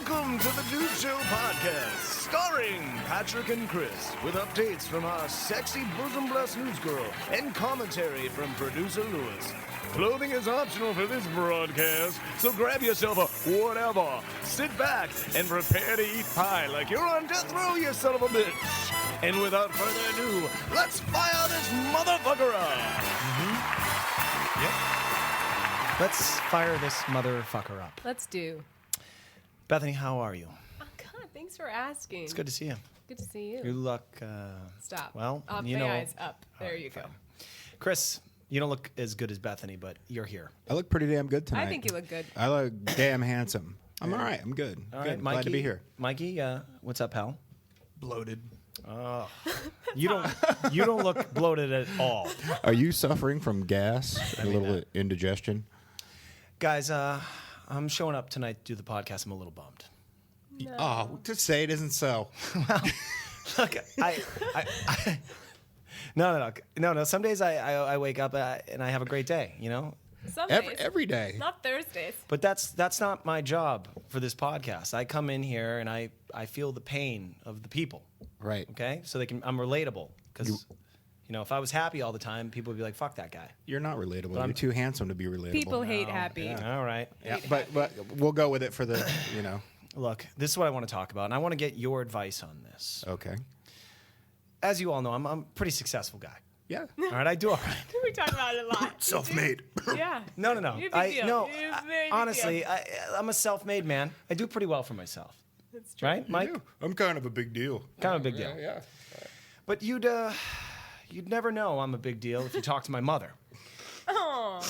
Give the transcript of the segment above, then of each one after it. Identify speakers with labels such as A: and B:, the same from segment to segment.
A: Welcome to the Dude Show podcast, starring Patrick and Chris, with updates from our sexy bosom-blessed newsgirl and commentary from producer Lewis. Clothing is optional for this broadcast, so grab yourself a whatever, sit back, and prepare to eat pie like you're on death row, you son of a bitch. And without further ado, let's fire this motherfucker up.
B: Yep. Let's fire this motherfucker up.
C: Let's do.
B: Bethany, how are you?
C: Oh, God, thanks for asking.
B: It's good to see you.
C: Good to see you.
B: You look,
C: Stop.
B: well,
C: up,
B: you
C: my
B: know.
C: eyes up. There you go.
B: Fine. Chris, you don't look as good as Bethany, but you're here.
D: I look pretty damn good tonight.
C: I think you look good.
D: I look damn handsome. I'm all right. I'm good.
B: All
D: good.
B: right, Mikey.
D: Glad to be here.
B: Mikey, what's up, pal?
E: Bloated.
B: Oh, you don't look bloated at all.
D: Are you suffering from gas? A little indigestion?
B: Guys, I'm showing up tonight to do the podcast. I'm a little bummed.
C: No.
D: Oh, just say it isn't so.
B: Look, No. Some days I wake up and I have a great day, you know?
C: Some days.
D: Every day.
C: Not Thursdays.
B: But that's not my job for this podcast. I come in here and I feel the pain of the people.
D: Right.
B: Okay? So I'm relatable. Because, if I was happy all the time, people would be like, fuck that guy.
D: You're not relatable.
B: But I'm
D: You're too handsome to be relatable.
C: People hate happy.
B: All right.
D: Yeah, but we'll go with it for the,
B: Look, this is what I want to talk about. And I want to get your advice on this.
D: Okay.
B: As you all know, I'm a pretty successful guy.
D: Yeah.
B: All right? I do all right.
C: We talk about it a lot.
E: Self-made.
C: Yeah.
B: No.
C: You're a big deal.
B: No.
C: You're a very big
B: Honestly,
C: deal.
B: I'm a self-made man. I do pretty well for myself.
C: That's true.
B: Right, Mike?
D: I'm kind of a big deal.
B: Kind of a big deal.
D: Yeah.
B: But you'd never know I'm a big deal if you talk to my mother.
C: Oh.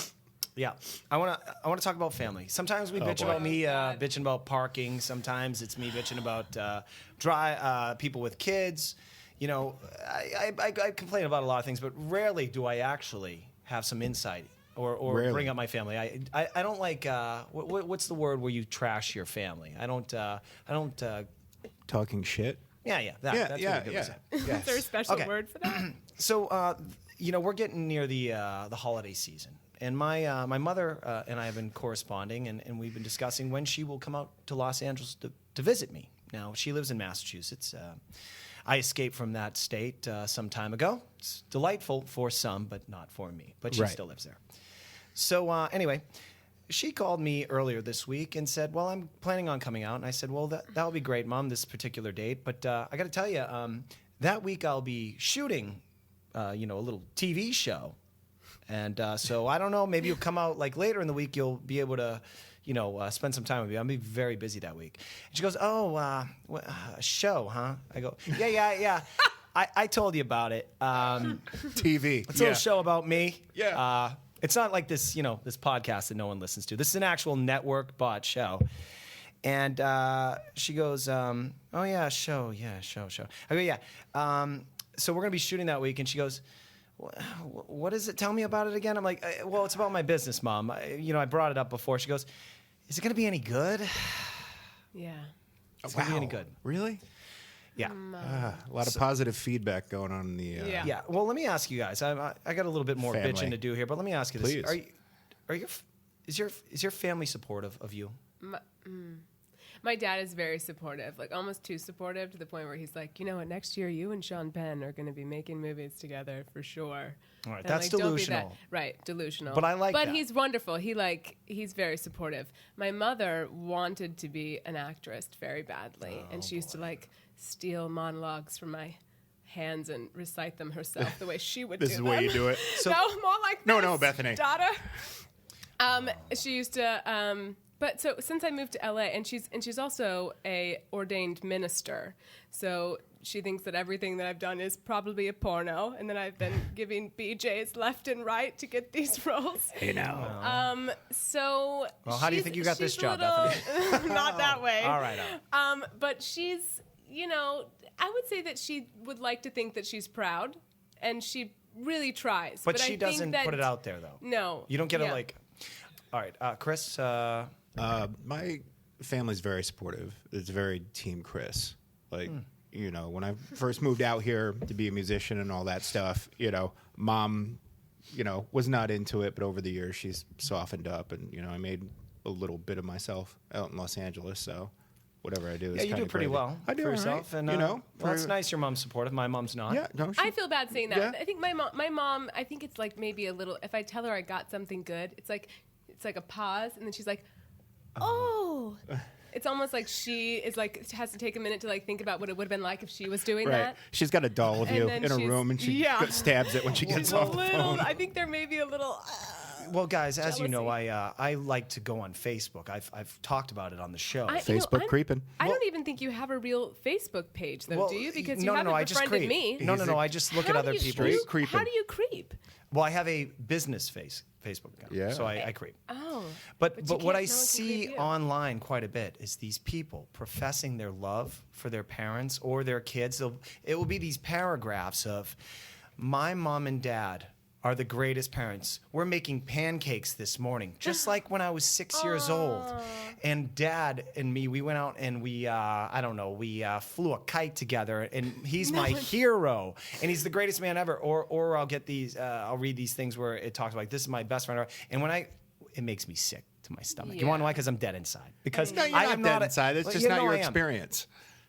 B: Yeah, I want to talk about family. Sometimes we bitch
D: boy.
B: about me
C: God.
B: bitching about parking. Sometimes it's me bitching about people with kids. I complain about a lot of things, but rarely do I actually have some insight or
D: Rarely.
B: bring up my family. I don't like what's the word where you trash your family? I don't.
D: Talking shit.
B: Yeah. That's what it was.
C: Is there a special
B: Okay.
C: word for that?
B: So, we're getting near the holiday season, and my mother and I have been corresponding, and we've been discussing when she will come out to Los Angeles to visit me. Now, she lives in Massachusetts. I escaped from that state some time ago. It's delightful for some, but not for me. But she
D: Right.
B: still lives there. So, anyway, she called me earlier this week and said, well, I'm planning on coming out. And I said, well, that would be great, Mom, this particular date. But I got to tell you, that week I'll be shooting, a little TV show. And so I don't know, maybe you'll come out like later in the week, you'll be able to, spend some time with me. I'll be very busy that week. And she goes, a show, huh? I go, yeah. I told you about it.
D: TV.
B: It's a little show about me.
D: Yeah.
B: It's not like this, this podcast that no one listens to. This is an actual network bought show. And she goes, oh, yeah, show. I go, yeah. So we're going to be shooting that week. And she goes, what is it? Tell me about it again. I'm like, well, it's about my business, Mom. I brought it up before. She goes, is it going to be any good?
C: Yeah.
B: It's going to be any good.
D: Really?
B: Yeah.
D: A lot of positive feedback going on in the.
C: Yeah.
B: Yeah. Well, let me ask you guys. I got a little bit more
D: Family.
B: bitching to do here, but let me ask you this:
D: Please.
B: is your family supportive of you?
C: My dad is very supportive, like almost too supportive to the point where he's like, you know what, next year you and Sean Penn are going to be making movies together for sure.
B: All right,
C: And
B: that's
C: don't be
B: delusional.
C: Right, delusional.
B: But I like
C: But
B: that.
C: he's wonderful. He's very supportive. My mother wanted to be an actress very badly, and she used to like steal monologues from my hands and recite them herself the way she would do
D: This is
C: them.
D: the way you do it.
B: So-
C: no, more like
D: No,
C: this,
D: no, Bethany.
C: daughter. She used to. But so since I moved to LA, and she's also a ordained minister, so she thinks that everything that I've done is probably a porno, and then I've been giving BJs left and right to get these roles.
D: Hey now.
C: So
B: Well, how do you think you got this
C: she's a
B: job,
C: little- Not that way.
B: All right.
C: But she's, I would say that she would like to think that she's proud, and she really tries.
B: But
C: I
B: she
C: think
B: doesn't
C: that-
B: put it out there, though.
C: No.
B: You don't get
C: yeah.
B: a like. All right, Chris.
D: My family's very supportive. It's very Team Chris. Like, when I first moved out here to be a musician and all that stuff, Mom, was not into it, but over the years she's softened up, and I made a little bit of myself out in Los Angeles. So whatever I do is
B: Yeah, you
D: kinda
B: do pretty
D: crazy.
B: well
D: I do
B: for
D: all right,
B: yourself. And,
D: you know.
B: well, it's nice your mom's supportive. My mom's not.
D: Yeah, no,
C: I feel bad saying that.
D: Yeah.
C: I think my mom, I think it's like maybe a little, if I tell her I got something good, it's like a pause, and then she's like, oh. It's almost like she is like, has to take a minute to like think about what it would have been like if she was doing
D: Right.
C: that.
D: She's got a doll of
C: And
D: you
C: then
D: in a
C: she's-
D: room, and she
C: yeah.
D: stabs it when she gets
C: A
D: off the
C: little,
D: phone.
C: I think there may be a little.
B: Well, guys, as you know,
C: Jealousy.
B: I like to go on Facebook. I've talked about it on the show.
D: Facebook creeping.
C: I don't even think you have a real Facebook page, though,
B: Well,
C: do you? Because
B: no,
C: you haven't
B: I just
C: befriended
B: creep.
C: me.
B: No, I just look at
C: How
B: other
C: do you-
B: people's.
C: you-
D: creeping.
C: How do you creep?
B: Well, I have a business Facebook account,
D: Yeah.
B: so I creep.
C: Oh.
B: But
C: you
B: what
C: can't-
B: I
C: no one can
B: see
C: creep you.
B: online quite a bit is these people professing their love for their parents or their kids. It will be these paragraphs of, "My mom and dad are the greatest parents. We're making pancakes this morning, just like when I was 6 years old. And Dad and me, we went out and we flew a kite together, and he's my hero, and he's the greatest man ever." Or I'll get these, I'll read these things where it talks like, "This is my best friend ever," and it makes me sick to my stomach. You want to know why? Because I'm dead inside. Because
D: No, you're
B: I
D: not
B: am
D: dead
B: not
D: inside. It's
B: well,
D: just
B: you
D: not
B: know
D: your
B: I am.
D: experience.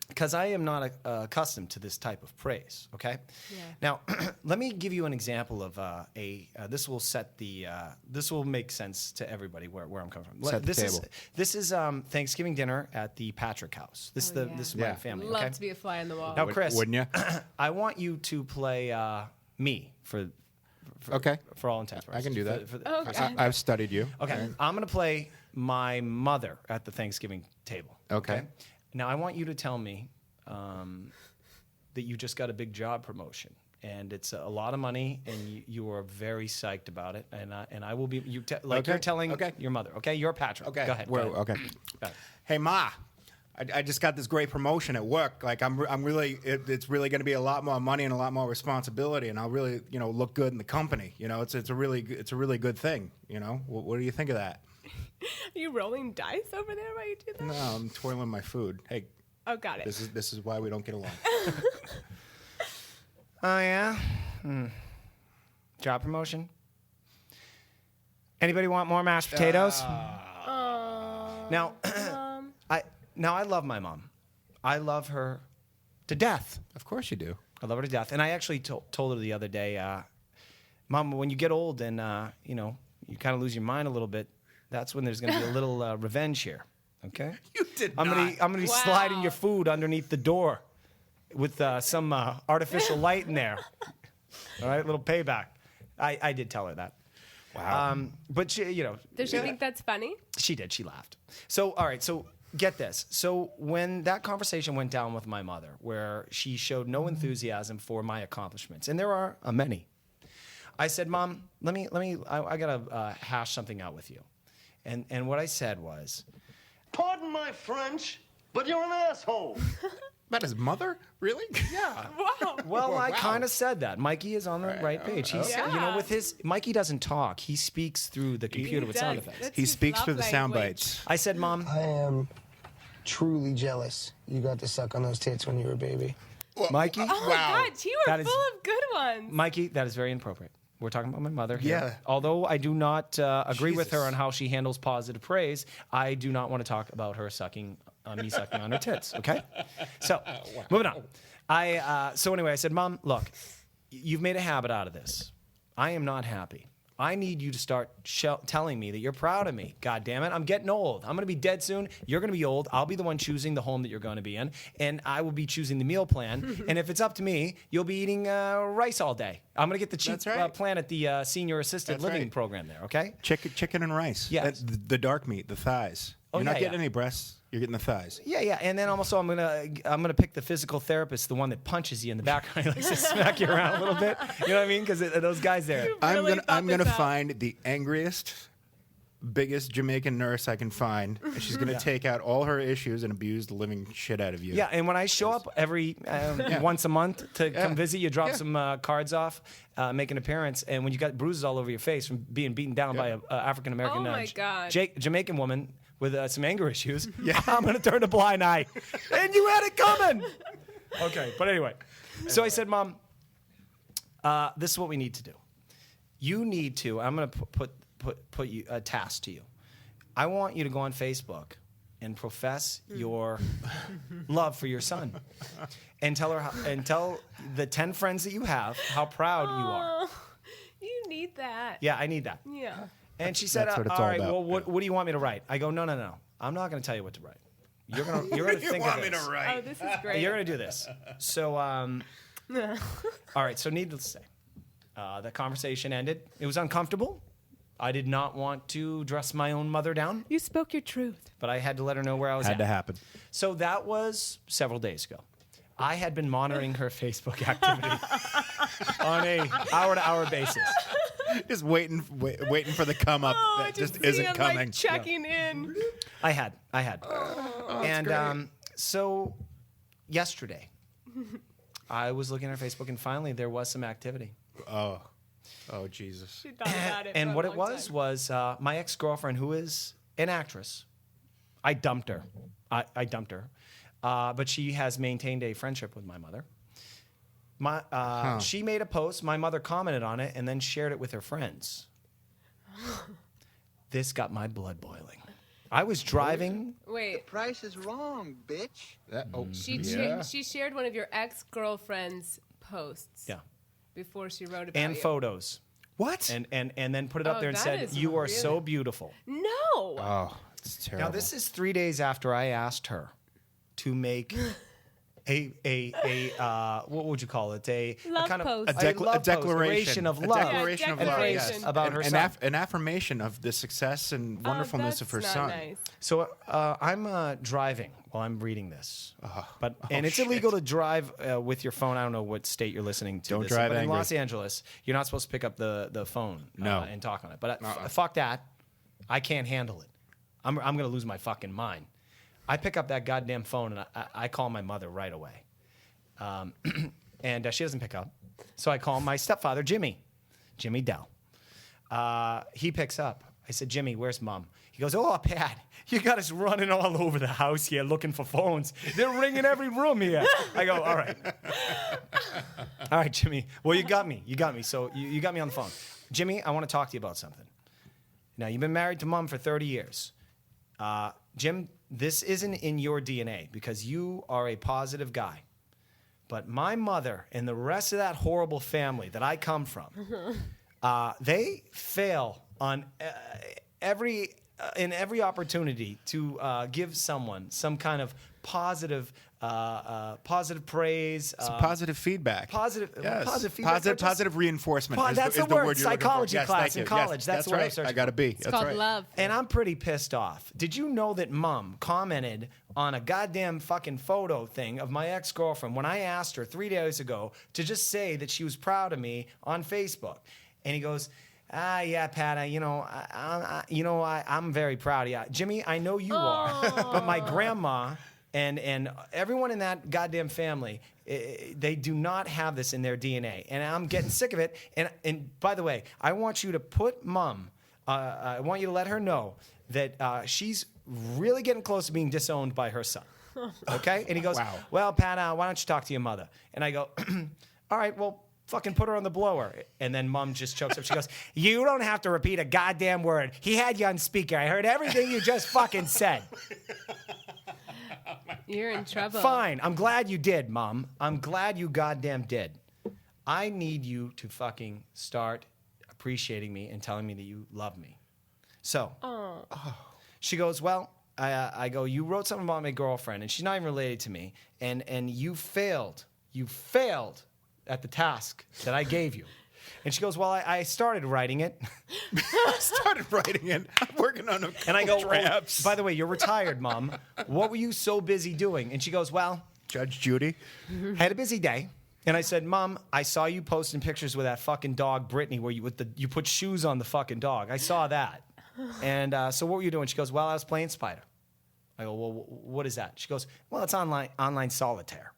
B: Because I am not accustomed to this type of praise. Okay.
C: Yeah.
B: Now, let me give you an example of this will set the. This will make sense to everybody where I'm coming from.
D: Set the table.
B: This is Thanksgiving dinner at the Patrick House. This
C: Oh, yeah.
B: this is
D: Yeah.
B: my family.
C: Love
B: Okay.
C: to be a fly on the wall.
B: Now, Chris,
D: Wouldn't you?
B: I want you to play me for
D: Okay.
B: for all intents.
D: I can do that.
C: Oh, God.
D: I've studied you.
B: Okay, I'm going to play my mother at the Thanksgiving table.
D: Okay.
B: Now, I want you to tell me that you just got a big job promotion, and it's a lot of money, and you are very psyched about it. And I will be you're telling your mother. Okay, you're Patrick.
D: Okay.
B: Go ahead.
D: Well,
B: go ahead.
D: okay.
B: Go ahead.
D: Hey, Ma. I just got this great promotion at work. Like I'm really, it's really going to be a lot more money and a lot more responsibility, and I'll really, look good in the company. It's a really good thing. What do you think of that?
C: Are you rolling dice over there while you do that?
D: No, I'm twirling my food. Hey,
C: Oh, got it.
D: this is why we don't get along.
B: Oh yeah. Job promotion. Anybody want more mashed potatoes? Now, I love my mom. I love her to death.
D: Of course you do.
B: I love her to death. And I actually told her the other day, Mom, when you get old and you kind of lose your mind a little bit, that's when there's going to be a little revenge here. Okay?
D: You did
B: I'm gonna be sliding your food underneath the door with some artificial light in there. All right, little payback. I did tell her that.
D: Wow.
B: But she,
C: Does she think that's funny?
B: she did. She laughed. So, all right. So, get this. So, when that conversation went down with my mother, where she showed no enthusiasm for my accomplishments, and there are many, I said, "Mom, I gotta hash something out with you," and what I said was,
E: Pardon my French, but you're an asshole.
D: About his mother? Really?
B: "Yeah."
C: Wow.
B: Well, I
D: Wow.
B: kind of said that. Mikey is on the right page. He's,
C: Yeah.
B: with his Mikey doesn't talk. He speaks through the computer with sound
C: does.
B: effects.
C: That's
D: He
C: his
D: speaks
C: love
D: through the sound
C: language.
D: bites.
B: I said, "Mom,
F: I am truly jealous you got to suck on those tits when you were a baby.
B: Mikey,
C: Oh, my
D: Wow.
C: God. You
B: That
C: were
B: is-
C: full of good ones.
B: Mikey, that is very inappropriate. We're talking about my mother here.
D: Yeah.
B: Although I do not agree with her
D: Jesus.
B: on how she handles positive praise, I do not want to talk about her sucking me sucking on her tits. Okay. So, moving on. So anyway, I said, "Mom, look, you've made a habit out of this. I am not happy. I need you to start telling me that you're proud of me. God damn it. I'm getting old. I'm going to be dead soon. You're going to be old. I'll be the one choosing the home that you're going to be in, and I will be choosing the meal plan. And if it's up to me, you'll be eating rice all day. I'm going to get the cheap
D: That's right.
B: plan at the senior assisted
D: That's
B: living
D: right.
B: program there, okay?
D: Chicken and rice.
B: Yes.
D: The dark meat, the thighs.
B: Oh,
D: You're not
B: yeah,
D: getting
B: yeah.
D: any breasts. You're getting the thighs.
B: Yeah. And then also I'm gonna pick the physical therapist, the one that punches you in the back. He likes to smack you around a little bit. You know what I mean? Because those guys there.
D: I'm
C: Really
D: gonna
C: thought
D: I'm gonna
C: this out.
D: find the angriest, biggest Jamaican nurse I can find, and she's gonna take out all her issues and abuse the living shit out of you.
B: Yeah, and when I show up every once a month to come visit you, drop some cards off, make an appearance, and when you got bruises all over your face from being beaten down by an African American
C: Oh, my God.
B: Jamaican woman with some anger issues, I'm going to turn a blind eye. And you had it coming. Okay, but anyway. So I said, "Mom, this is what we need to do. You need to, I'm going to put you a task to you. I want you to go on Facebook and profess your love for your son, and tell the 10 friends that you have how proud you are.
C: Oh, you need that.
B: Yeah, I need that.
C: Yeah.
B: And she said,
D: That's what it's
B: all
D: all
B: right,
D: about.
B: well, what do you want me to write? I go, no. I'm not going to tell you what to write. You're going to think of this.
C: Oh, this is great.
B: You're going to do this. So, all right, so needless to say, the conversation ended. It was uncomfortable. I did not want to dress my own mother down,
C: You spoke your truth.
B: but I had to let her know where I was
D: Had
B: at.
D: to happen.
B: So that was several days ago. I had been monitoring her Facebook activity on a hour-to-hour basis.
D: Just waiting for the come up that just
C: see
D: isn't
C: him,
D: coming.
C: Like, checking in.
B: I had. And so yesterday, I was looking at her Facebook, and finally there was some activity.
D: Oh, Jesus.
C: She thought about it.
B: And
C: for
B: what
C: a
B: it
C: long
B: was
C: time.
B: was my ex-girlfriend, who is an actress. I dumped her. I dumped her. But she has maintained a friendship with my mother. She made a post. My mother commented on it and then shared it with her friends. This got my blood boiling. I was driving.
C: Wait,
G: Price is wrong, bitch.
C: she shared one of your ex-girlfriend's posts.
B: Yeah.
C: Before she wrote about
B: And
C: you.
B: photos.
D: What?
B: And then put it up
C: Oh,
B: there and
C: that
B: said,
C: is
B: "You are
C: really-
B: so beautiful."
C: No.
D: Oh, it's terrible.
B: Now this is 3 days after I asked her to make a what would you call it? A
C: Love
B: kind of
C: post.
B: a
D: a
B: declaration of
D: A
B: love.
D: declaration of love.
C: declaration.
D: Yes.
B: About her son.
D: An affirmation of the success and wonderfulness of her
C: that's
D: son.
C: not nice.
B: So I'm driving while I'm reading this, and it's
D: shit.
B: illegal to drive with your phone. I don't know what state you're listening to.
D: Don't
B: this
D: drive
B: in, but in
D: angry.
B: Los Angeles, you're not supposed to pick up the phone
D: No.
B: and talk on it. But fuck that, I can't handle it. I'm gonna lose my fucking mind. I pick up that goddamn phone and I call my mother right away, and she doesn't pick up. So I call my stepfather, Jimmy Dell. He picks up. I said, "Jimmy, where's Mom?" He goes, "Oh, Pat, you got us running all over the house here looking for phones. They're ringing every room here." I go, "All right. All right, Jimmy. Well, you got me. So you got me on the phone. Jimmy, I want to talk to you about something. Now, you've been married to Mom for 30 years. Jim, this isn't in your DNA because you are a positive guy. But my mother and the rest of that horrible family that I come from, they fail on every opportunity to give someone some kind of positive praise,
D: Some positive feedback.
B: positive feedback.
D: Positive reinforcement.
B: That's
D: is
B: the word.
D: you're looking for.
B: Psychology
D: Yes,
B: class
D: thank
B: in
D: you.
B: college.
D: Yes,
B: That's the word I was
D: right.
B: searching
D: I got to
B: for.
D: be.
C: It's
D: That's
C: called
D: right.
C: love.
B: And I'm pretty pissed off. Did you know that Mom commented on a goddamn fucking photo thing of my ex-girlfriend when I asked her 3 days ago to just say that she was proud of me on Facebook? And he goes, yeah, Pat, I'm very proud of you. Jimmy, I know you are, but my grandma and everyone in that goddamn family, they do not have this in their DNA. And I'm getting sick of it. And by the way, I want you to put Mom, I want you to let her know that she's really getting close to being disowned by her son. Okay? And he goes,
D: Wow.
B: "Well, Pat, why don't you talk to your mother?" And I go, "All right, well, fucking put her on the blower." And then Mom just chokes up. She goes, "You don't have to repeat a goddamn word. He had you on speaker. I heard everything you just fucking said."
C: You're in trouble.
B: Fine. I'm glad you did, Mom. I'm glad you goddamn did. I need you to fucking start appreciating me and telling me that you love me. So, she goes, "Well," I go, "You wrote something about my girlfriend, and she's not even related to me, and you failed. You failed at the task that I gave you." And she goes, "Well, I started writing it."
D: Started writing it. I'm working on a
B: And I go, "Oh,
D: drafts.
B: by the way, you're retired, Mom. What were you so busy doing?" And she goes, "Well,
D: Judge Judy.
B: I had a busy day." And I said, "Mom, I saw you posting pictures with that fucking dog, Brittany, where you put shoes on the fucking dog. I saw that. And so what were you doing?" She goes, "Well, I was playing Spider." I go, "Well, what is that?" She goes, "Well, it's online solitaire."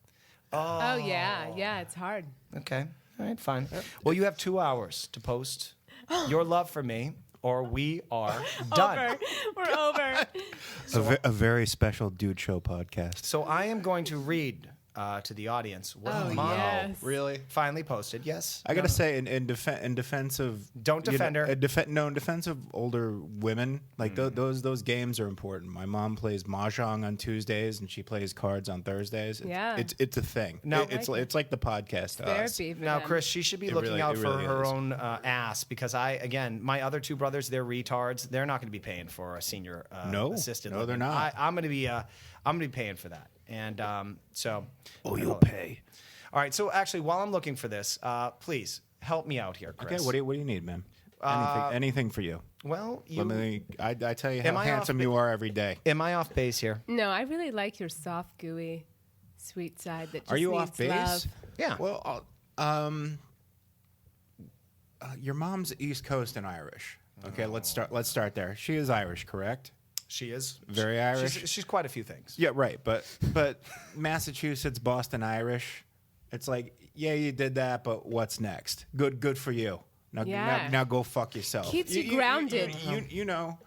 C: Oh yeah, it's hard.
B: Okay. All right, fine. Well, you have 2 hours to post your love for me, or we are done.
C: We're over.
D: A very special Dude Show podcast.
B: So I am going to read to the audience. What
C: Oh,
B: Mom
C: yes.
D: Really?
B: finally posted. Yes.
D: I gotta say, in defense of
B: Don't defend her.
D: in defense of older women, like those games are important. My mom plays mahjong on Tuesdays, and she plays cards on Thursdays. It's a thing.
B: No.
D: It's like the podcast to us.
C: Therapy for
B: Now,
C: them.
B: Chris, she should be
D: It
B: looking
D: really-
B: out
D: it
B: for
D: really
B: her
D: is.
B: own ass because my other two brothers, they're retards. They're not going to be paying for a senior
D: No.
B: assisted.
D: No, they're
B: living.
D: not.
B: I'm going to be paying for that, and so.
D: Oh, you'll pay.
B: All right. So actually, while I'm looking for this, please help me out here, Chris.
D: Okay, what do you need, man? Anything for you.
B: Well, you.
D: I tell you
B: Am
D: how
B: I
D: handsome
B: off
D: you are every day.
B: Am I off base here?
C: No, I really like your soft, gooey, sweet side that just
D: Are you
C: needs
D: off base?
C: love.
B: Yeah.
D: Well, your mom's East Coast and Irish. Okay, let's start there. She is Irish, correct?
B: She is
D: Very Irish?
B: She's quite a few things.
D: Yeah, right. But Massachusetts, Boston, Irish. It's like, yeah, you did that, but what's next? Good for you.
C: Yeah.
D: Now go fuck yourself.
C: Keeps you grounded.
D: You know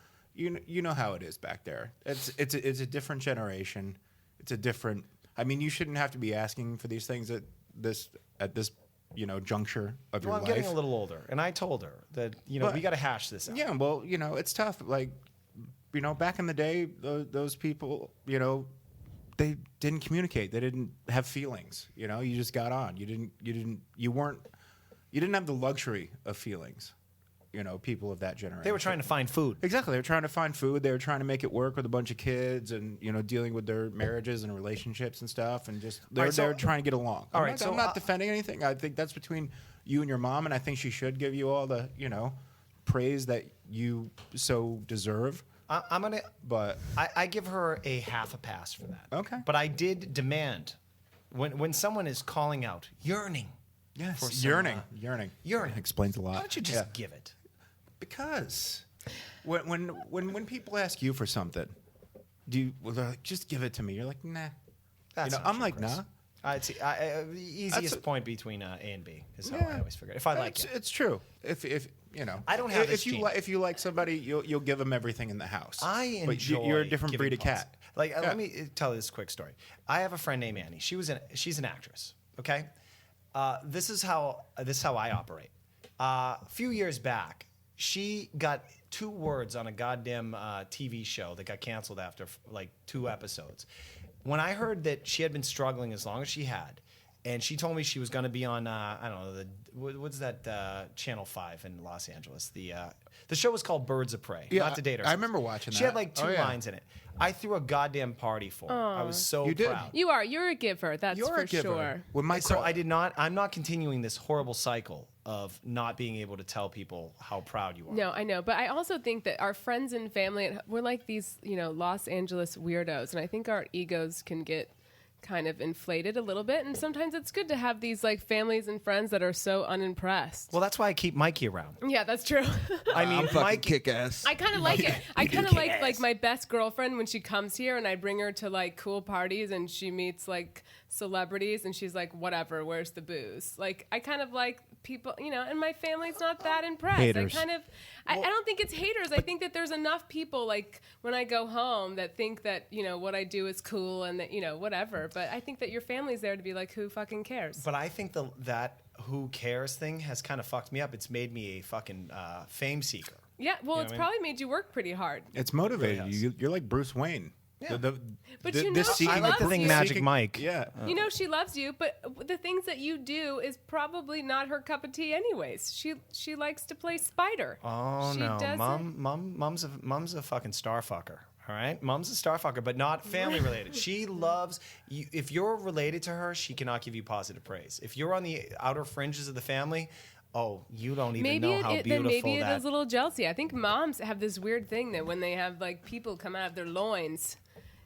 D: how it is back there. It's a different generation. It's a different. I mean, you shouldn't have to be asking for these things at this juncture of your
B: Well, I'm
D: life.
B: getting a little older, and I told her that
D: But-
B: we got to hash this out.
D: Yeah, well, it's tough. Like, back in the day, those people, they didn't communicate. They didn't have feelings. You just got on. You didn't have the luxury of feelings. People of that generation.
B: They were trying to find food.
D: Exactly. They were trying to find food. They were trying to make it work with a bunch of kids and, dealing with their marriages and relationships and stuff. And just, they're trying to get along.
B: All right,
D: I'm not defending anything. I think that's between you and your mom. And I think she should give you all the, praise that you so deserve.
B: I'm gonna,
D: But
B: I give her a half a pass for that.
D: Okay.
B: But I did demand when someone is calling out yearning.
D: yes,
B: For some,
D: yearning.
B: yearning.
D: Explains a lot.
B: Why don't you just give it?
D: Because when people ask you for something, they're like, just give it to me. You're like, nah.
B: That's not
D: I'm
B: true,
D: like,
B: Chris.
D: nah.
B: The easiest point between A and B is how I always figure it. If I like it.
D: It's true. If
B: I don't have this
D: if you
B: gene.
D: if you like somebody, you'll give them everything in the house.
B: I enjoy.
D: But you're a different
B: giving
D: breed of cat.
B: Like,
D: Yeah.
B: let me tell you this quick story. I have a friend named Annie. She's an actress. Okay, this is how I operate. A few years back, she got 2 words on a goddamn TV show that got canceled after like 2 episodes. When I heard that she had been struggling as long as she had, and she told me she was going to be on I don't know what's that Channel 5 in Los Angeles. The show was called Birds of Prey.
D: Yeah,
B: not to date her.
D: I remember watching
B: She
D: that.
B: had like 2
D: Oh, yeah.
B: lines in it. I threw a goddamn party for her. I was so
D: You did.
B: proud.
C: You're a giver. That's
D: You're
C: for
D: a giver.
C: sure.
D: When my
B: So
D: girl-
B: I'm not continuing this horrible cycle of not being able to tell people how proud you are.
C: No, I know, but I also think that our friends and family, we're like these, Los Angeles weirdos, and I think our egos can get kind of inflated a little bit, and sometimes it's good to have these like families and friends that are so unimpressed.
B: Well, that's why I keep Mikey around.
C: Yeah, that's true.
B: I mean, Mikey.
H: kick ass.
C: I kind of like it. I kind of like my best girlfriend when she comes here and I bring her to like cool parties and she meets like celebrities and she's like, whatever, where's the booze? Like, I kind of like people, and my family's not that impressed.
D: Haters.
C: I don't think it's haters. I think that there's enough people like when I go home that think that, what I do is cool and that, whatever. But I think that your family's there to be like, who fucking cares?
B: But I think that who cares thing has kind of fucked me up. It's made me a fucking fame seeker.
C: Yeah, well,
B: You know
C: it's
B: what I mean?
C: probably made you work pretty hard.
D: it's motivated
B: Really
D: you. You're like Bruce Wayne.
B: Yeah.
C: But
D: this
C: you know she
B: I like to
C: loves
B: think
C: you.
B: Magic Mike.
D: Yeah.
C: She loves you, but the things that you do is probably not her cup of tea anyways. She likes to play spider.
B: Oh
C: She
B: no,
C: doesn't-
B: mom's a fucking star fucker. All right, mom's a star fucker, but not family related. She loves you. If you're related to her, she cannot give you positive praise. If you're on the outer fringes of the family, oh, you don't even know how
C: then
B: beautiful
C: maybe it
B: that.
C: is a little jealousy. I think moms have this weird thing that when they have like people come out of their loins,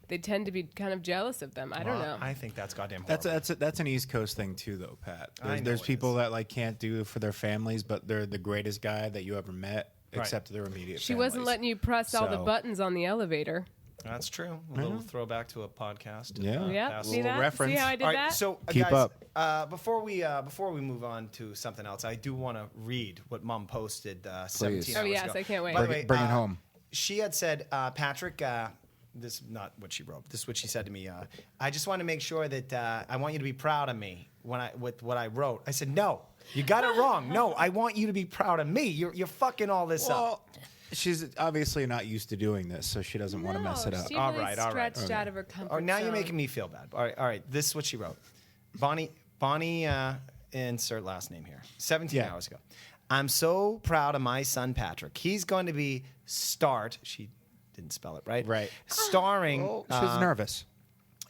C: they tend to be kind of jealous of them. I don't know.
B: I think that's goddamn horrible.
D: That's an East Coast thing too, though, Pat.
B: I know
D: There's
B: it
D: people
B: is.
D: that like can't do for their families, but they're the greatest guy that you ever met,
B: Right.
D: except their immediate.
C: She wasn't
D: families.
C: letting you press all the
D: So-
C: buttons on the elevator.
B: That's true. A little throwback to a podcast.
D: Yeah.
C: Yeah,
B: past-
C: see
D: little
C: that?
D: reference.
C: See how I did
B: All right,
C: that?
B: so
D: Keep
B: guys,
D: up.
B: Before we move on to something else, I do want to read what Mom posted 17
H: Please.
B: hours
C: Oh, yes,
B: ago.
C: I can't wait.
B: By the
D: Bring
B: way,
D: it- bring it home.
B: She had said, Patrick, This is not what she wrote. This is what she said to me. I just want to make sure that I want you to be proud of me with what I wrote. I said, no, you got it wrong. No, I want you to be proud of me. You're fucking all this up.
D: She's obviously not used to doing this, so she doesn't want to mess it up.
C: She
B: All
C: really
B: right, all right.
C: stretched out of her comfort
B: Oh, now you're
C: zone.
B: making me feel bad. All right. This is what she wrote. Bonnie, insert last name here. 17 hours ago. I'm so proud of my son, Patrick. He's going to be she didn't spell it right.
D: Right.
B: Starring
D: She was nervous.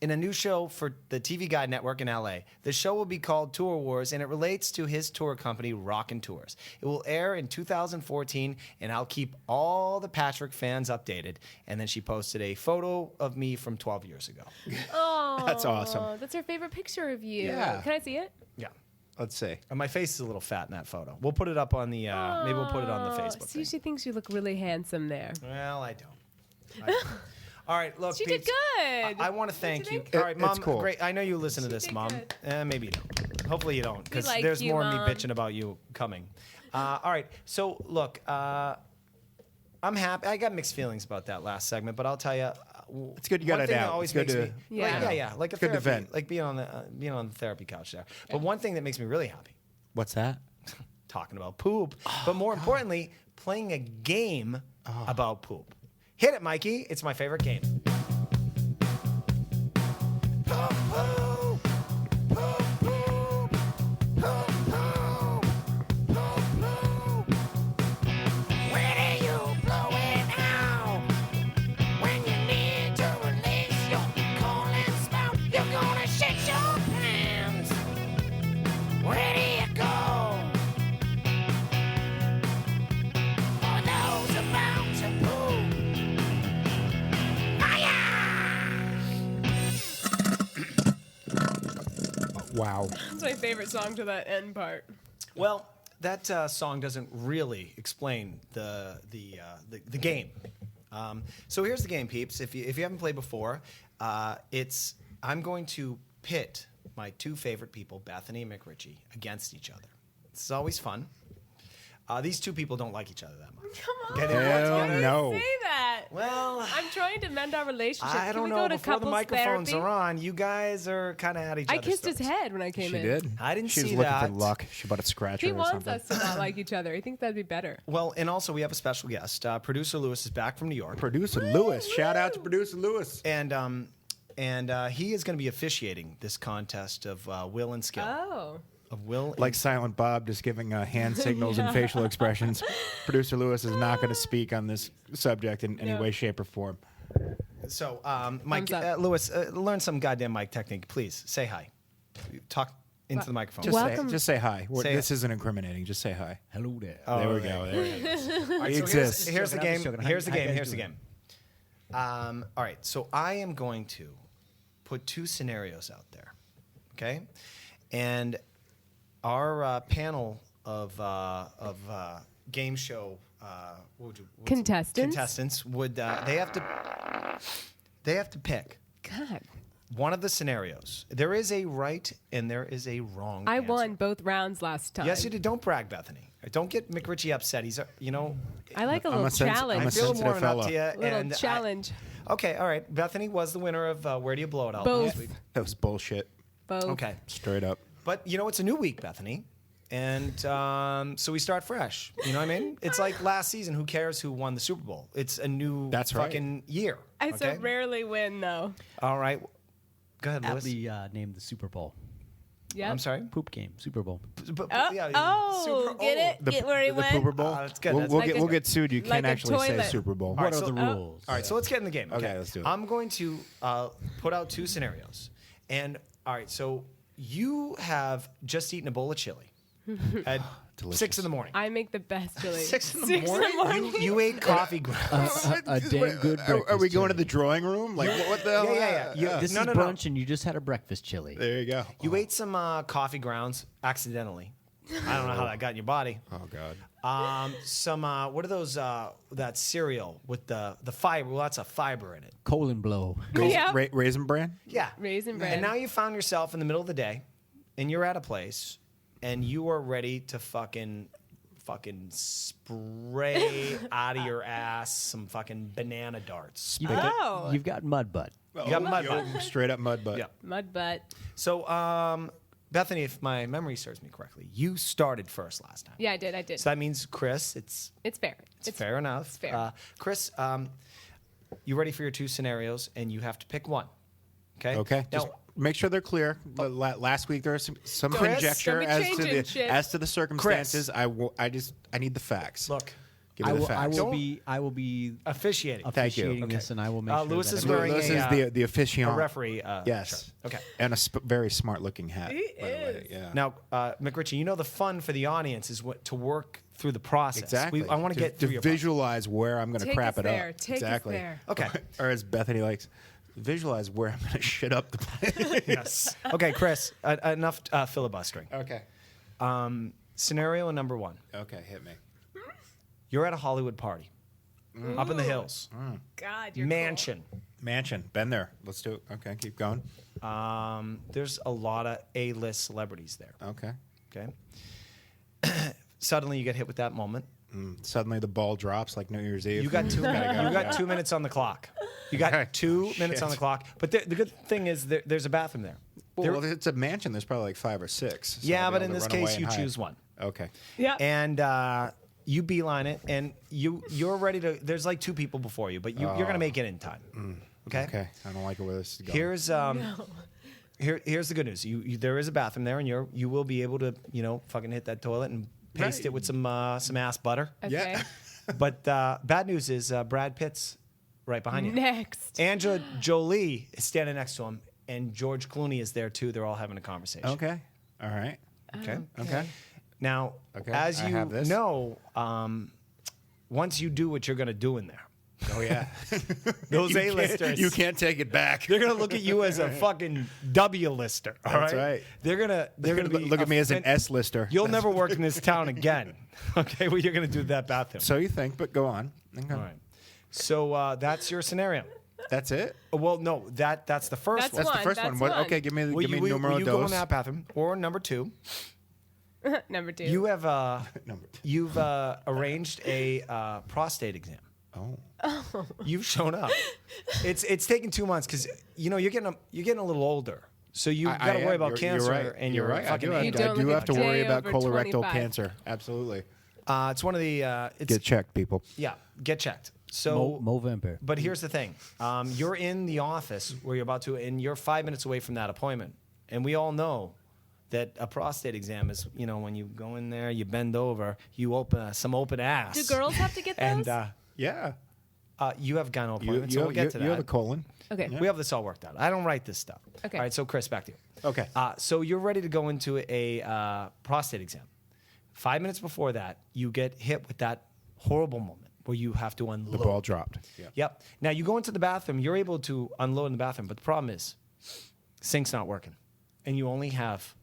B: in a new show for the TV Guide Network in LA. The show will be called Tour Wars, and it relates to his tour company, Rockin' Tours. It will air in 2014, and I'll keep all the Patrick fans updated. And then she posted a photo of me from 12 years ago.
C: Oh,
D: That's awesome.
C: That's her favorite picture of you.
D: Yeah.
C: Can I see it?
B: Yeah.
D: Let's see.
B: And my face is a little fat in that photo. We'll put it up on the, maybe we'll put it on the Facebook
C: See,
B: thing.
C: she thinks you look really handsome there.
B: Well, I don't. All right, look,
C: She did
B: peeps,
C: good.
B: I want to
C: What'd
B: thank
C: you
B: you.
C: think?
B: All right, Mom,
D: It's cool.
B: great. I know you listen to
C: She
B: this,
C: did
B: Mom.
C: good.
B: Maybe you don't. Hopefully you don't, because
C: like
B: there's
C: you,
B: more of me
C: Mom.
B: bitching about you coming. All right, so look, I'm happy. I got mixed feelings about that last segment, but I'll tell you,
D: It's good you got
B: one
D: it
B: thing that
D: out.
B: always
D: It's good
B: makes
D: to-
B: me,
C: Yeah.
B: yeah, like a
D: It's good to
B: therapy,
D: vent.
B: like being on the therapy couch there. But one thing that makes me really happy,
D: What's that?
B: talking about poop, but more importantly, playing a game about poop. Hit it, Mikey. It's my favorite game.
D: Wow.
C: That's my favorite song to that end part.
B: Well, that song doesn't really explain the game. So here's the game, peeps. If you haven't played before, I'm going to pit my two favorite people, Bethany and McRitchie, against each other. This is always fun. These two people don't like each other that much.
C: Come on.
B: Okay, they work
D: Hell
B: together.
D: no.
C: Say that.
B: Well,
C: I'm trying to mend our relationship.
B: I
C: Can
B: don't
C: we
B: know.
C: go to
B: Before the
C: couples
B: microphones
C: therapy?
B: are on, you guys are kind of at each
C: I
B: other's
C: kissed his
B: throats.
C: head when I came
D: She
C: in.
D: did.
B: I didn't
D: She was
B: see
D: looking
B: that.
D: for luck. She bought a scratcher
C: He
D: or
C: wants
D: something.
C: us to not like each other. I think that'd be better.
B: Well, and also we have a special guest. Producer Lewis is back from New York.
D: Producer Lewis. Shout out to Producer Lewis.
B: And he is going to be officiating this contest of will and skill.
C: Oh.
B: Of will,
D: Like Silent Bob, just giving hand signals and facial expressions. Producer Lewis is not going to speak on this subject in any
C: No.
D: way, shape, or form.
B: So, Mike,
C: Thumbs up.
B: Lewis, learn some goddamn mic technique, please. Say hi. Talk into the microphone.
C: Welcome.
D: Just say hi.
B: Say
D: This isn't incriminating. Just say hi.
H: Hello there.
D: There we go. There it is.
B: All right,
D: He
B: so
D: exists.
B: Here's the game.
H: Sugar,
B: Here's the
H: how you
B: game.
H: guys
B: Here's the
H: doing?
B: game. All right, so I am going to put two scenarios out there, okay? And our panel of game show what's it? Contestants would they have to pick
C: God.
B: one of the scenarios. There is a right and there is a wrong.
C: I
B: answer.
C: won both rounds last time.
B: Yes, you did. Don't brag, Bethany. Don't get McRitchie upset. He's
C: I like a
D: I'm
C: little
D: a sens-
C: challenge.
D: I'm
B: I
D: a
B: feel
D: sensitive
B: warming up
D: fella.
B: to you.
C: little
B: and
C: challenge.
B: Okay, all right. Bethany was the winner of Where Do You Blow It Out
C: Both.
B: last week.
D: That was bullshit.
C: Both.
B: Okay.
D: Straight up.
B: But it's a new week, Bethany. And so we start fresh. You know what I mean? It's like last season. Who cares who won the Super Bowl? It's a new
D: That's right.
B: fucking year.
C: I
B: okay?
C: so rarely win, though.
B: All right. Go ahead, Lewis.
H: Aptly named the Super Bowl.
C: Yep.
B: I'm sorry.
H: Poop game, Super Bowl.
C: Get it? Get where he
D: the
C: went?
D: Pooper Bowl.
B: that's good.
D: We'll,
B: That's
D: we'll
C: like
D: get
C: a-
D: we'll get sued. You
C: like
D: can't
C: a
D: actually say
C: toilet.
D: Super Bowl.
H: What are
B: so-
H: the rules?
B: All right, so let's get in the game.
D: Okay, let's do it.
B: I'm going to put out two scenarios. And, all right, so you have just eaten a bowl of chili at 6 in the morning.
C: I make the best chili.
B: 6 in the
C: 6
B: morning?
C: in the morning.
B: You ate coffee grounds.
H: A dang good breakfast.
D: Are we going to
H: chili.
D: the drawing room? Like what the hell?
B: Yeah. You-
H: This
B: No,
H: is
B: no, no.
H: brunch, and you just had a breakfast chili.
D: There you go.
B: You ate some coffee grounds accidentally. I don't know how that got in your body.
D: Oh God.
B: Some what are those? That cereal with the fiber. Well, lots of fiber in it.
H: Colon blow.
C: Yeah.
D: Raisin bran.
B: Yeah,
C: Raisin bran.
B: And now you found yourself in the middle of the day, and you're at a place, and you are ready to fucking fucking spray out of your ass some fucking banana darts.
H: You've got mud butt.
B: You got mud butt.
D: Straight up mud butt.
B: Yeah.
C: Mud butt.
B: So, Bethany, if my memory serves me correctly, you started first last time.
C: Yeah, I did.
B: So that means Chris, it's
C: fair.
B: fair enough.
C: It's fair.
B: Chris, you ready for your 2 scenarios, and you have to pick one. Okay.
D: Okay.
B: Now,
D: Just make sure they're clear. Last week there was some
B: Chris,
D: conjecture
C: don't be changing shit.
D: as to the circumstances. I need the facts.
B: look,
D: Give me the facts.
H: I will be
B: officiating.
D: Thank you.
H: officiating this, and I will make sure
B: Lewis
H: that
B: is
H: everyone-
B: wearing
D: This is the officiant.
B: a referee.
D: Yes.
B: shirt. Okay.
D: And a very smart looking hat.
C: He
D: by the way.
C: is.
D: Yeah.
B: Now, McRitchie, you know the fun for the audience is to work through the process.
D: Exactly.
B: I want to get through your
D: visualize where I'm going to
C: Take
D: crap
C: us
D: it
C: there.
D: up.
C: Take us
D: exactly.
C: there.
B: Okay.
D: Or as Bethany likes, visualize where I'm going to shit up the place.
B: Yes. Okay, Chris. Enough filibustering.
D: Okay.
B: Scenario number 1.
D: Okay. Hit me.
B: You're at a Hollywood party up in the hills,
C: God, you're
B: mansion.
D: Mansion. Been there. Let's do it. Okay. Keep going.
B: There's a lot of A-list celebrities there.
D: Okay.
B: Okay. Suddenly, you get hit with that moment.
D: Suddenly the ball drops like New Year's Eve.
B: You got 2 minutes. You got 2 minutes on the clock. You got
D: Okay.
B: 2 minutes on the clock. But the good thing is there's a bathroom there.
D: Well, if it's a mansion, there's probably like 5 or 6. So
B: Yeah,
D: I'll be
B: but
D: able
B: in
D: to
B: this
D: run away
B: case,
D: and
B: you
D: hide.
B: choose one.
D: Okay.
C: Yeah.
B: And you beeline it, and you're ready to. There's like 2 people before you, but you're gonna make it in time. Okay.
D: Okay. I don't like where this is going.
B: Here's the good news. There is a bathroom there, and you will be able to fucking hit that toilet and paste
D: Right.
B: it with some ass butter.
C: Okay.
D: Yeah.
B: But bad news is Brad Pitt's right behind you.
C: Next.
B: Angela Jolie is standing next to him, and George Clooney is there too. They're all having a conversation.
D: Okay. All right.
B: Okay.
D: Okay.
B: Now,
D: Okay,
B: as
D: I
B: you
D: have this.
B: know, once you do what you're going to do in there,
D: Oh yeah.
B: those A-listers,
D: You can't take it back.
B: they're going to look at you as a fucking W-lister. All
D: That's right.
B: They're gonna be
D: look at me as an
B: offend-
D: S-lister.
B: You'll never work in this town again. Okay, what you're going to do to that bathroom?
D: So you think, but go on. Okay.
B: All right. So that's your scenario.
D: That's it.
B: Well, no, that's the first
C: That's
B: one.
D: That's the first
C: that's
D: one. What,
C: one.
D: okay, give me
B: Will you
D: numero
B: go in
D: dos.
B: that bathroom? Or number 2,
C: Number 2.
B: you have
D: Number 2.
B: you've arranged a prostate exam.
D: Oh.
B: You've shown up. It's taken 2 months because you're getting a little older, so you got to worry about cancer
D: You're right.
B: and
D: You're
B: your
D: right.
B: fucking.
C: You
D: I
C: don't
D: do
C: look
D: have
C: a
D: to worry
C: day
D: about
C: over
D: colorectal
C: 25.
D: cancer. Absolutely.
B: It's one of the. It's
D: Get checked, people.
B: yeah. Get checked. So,
H: Movember.
B: but here's the thing: you're in the office where you're about to, and you're 5 minutes away from that appointment, and we all know that a prostate exam is, when you go in there, you bend over, you open some open ass.
C: Do girls have to get those?
B: And
D: Yeah.
B: you have gyno
D: You,
B: appointments, so we'll get to that.
D: you have a colon.
C: Okay.
B: We have this all worked out. I don't write this stuff.
C: Okay.
B: All right, so Chris, back to you.
D: Okay.
B: So you're ready to go into a prostate exam. 5 minutes before that, you get hit with that horrible moment where you have to unload.
D: The ball dropped. Yeah.
B: Yep. Now you go into the bathroom. You're able to unload in the bathroom, but the problem is, sink's not working, and you only have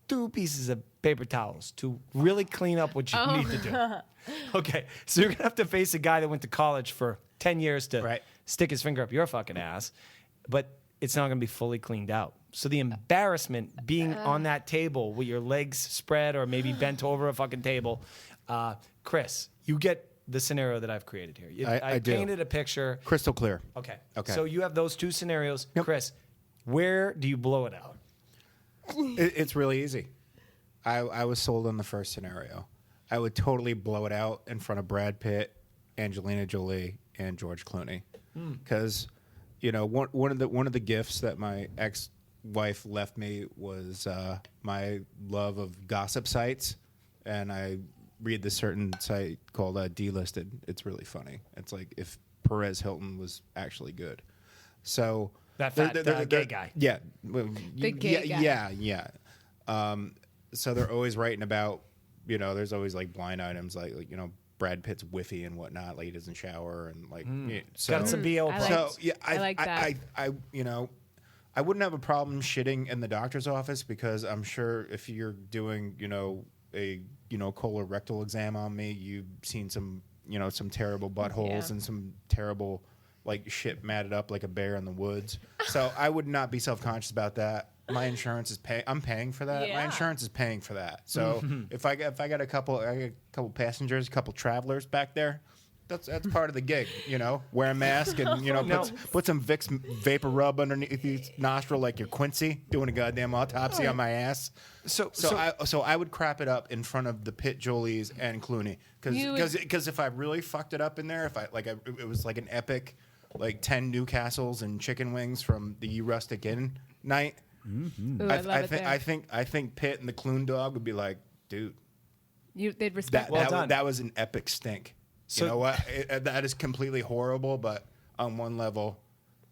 B: 2 pieces of paper towels to really clean up what you need to do. Okay, so you're gonna have to face a guy that went to college for 10 years to
D: Right.
B: stick his finger up your fucking ass, but it's not gonna be fully cleaned out. So the embarrassment being on that table with your legs spread or maybe bent over a fucking table, Chris, you get the scenario that I've created here.
D: I do.
B: painted a picture.
D: Crystal clear.
B: Okay.
D: Okay.
B: So you have those 2 scenarios.
D: Yep.
B: Chris, where do you blow it out?
D: It's really easy. I was sold on the first scenario. I would totally blow it out in front of Brad Pitt, Angelina Jolie, and George Clooney, because one of the gifts that my ex-wife left me was my love of gossip sites, and I read this certain site called Delisted. It's really funny. It's like if Perez Hilton was actually good. So
B: That fat gay guy.
D: Yeah. Well,
C: The gay guy.
D: Yeah. So they're always writing about, there's always like blind items like Brad Pitt's whiffy and whatnot, like he doesn't shower and like so
B: Got some BO
C: I
B: problems.
C: like-
D: yeah,
C: I like that.
D: I wouldn't have a problem shitting in the doctor's office because I'm sure if you're doing, a colorectal exam on me, you've seen some terrible buttholes
C: Yeah.
D: and some terrible like shit matted up like a bear in the woods. So I would not be self-conscious about that. my insurance is paying. I'm paying for that. My
C: Yeah.
D: insurance is paying for that. So if I got a couple passengers, a couple travelers back there, that's part of the gig. Wear a mask and put some Vicks vapor rub underneath each nostril like you're Quincy doing a goddamn autopsy on my ass. So I would crap it up in front of the Pitt, Jolies, and Clooney because if I really fucked it up in there, it was like an epic, like 10 Newcastles and chicken wings from the U Rustic Inn night.
C: Ooh, I
D: think Pitt and the Clune dog would be like, dude,
C: they'd respect
D: that was an epic stink. So, you know what? That is completely horrible, but on one level,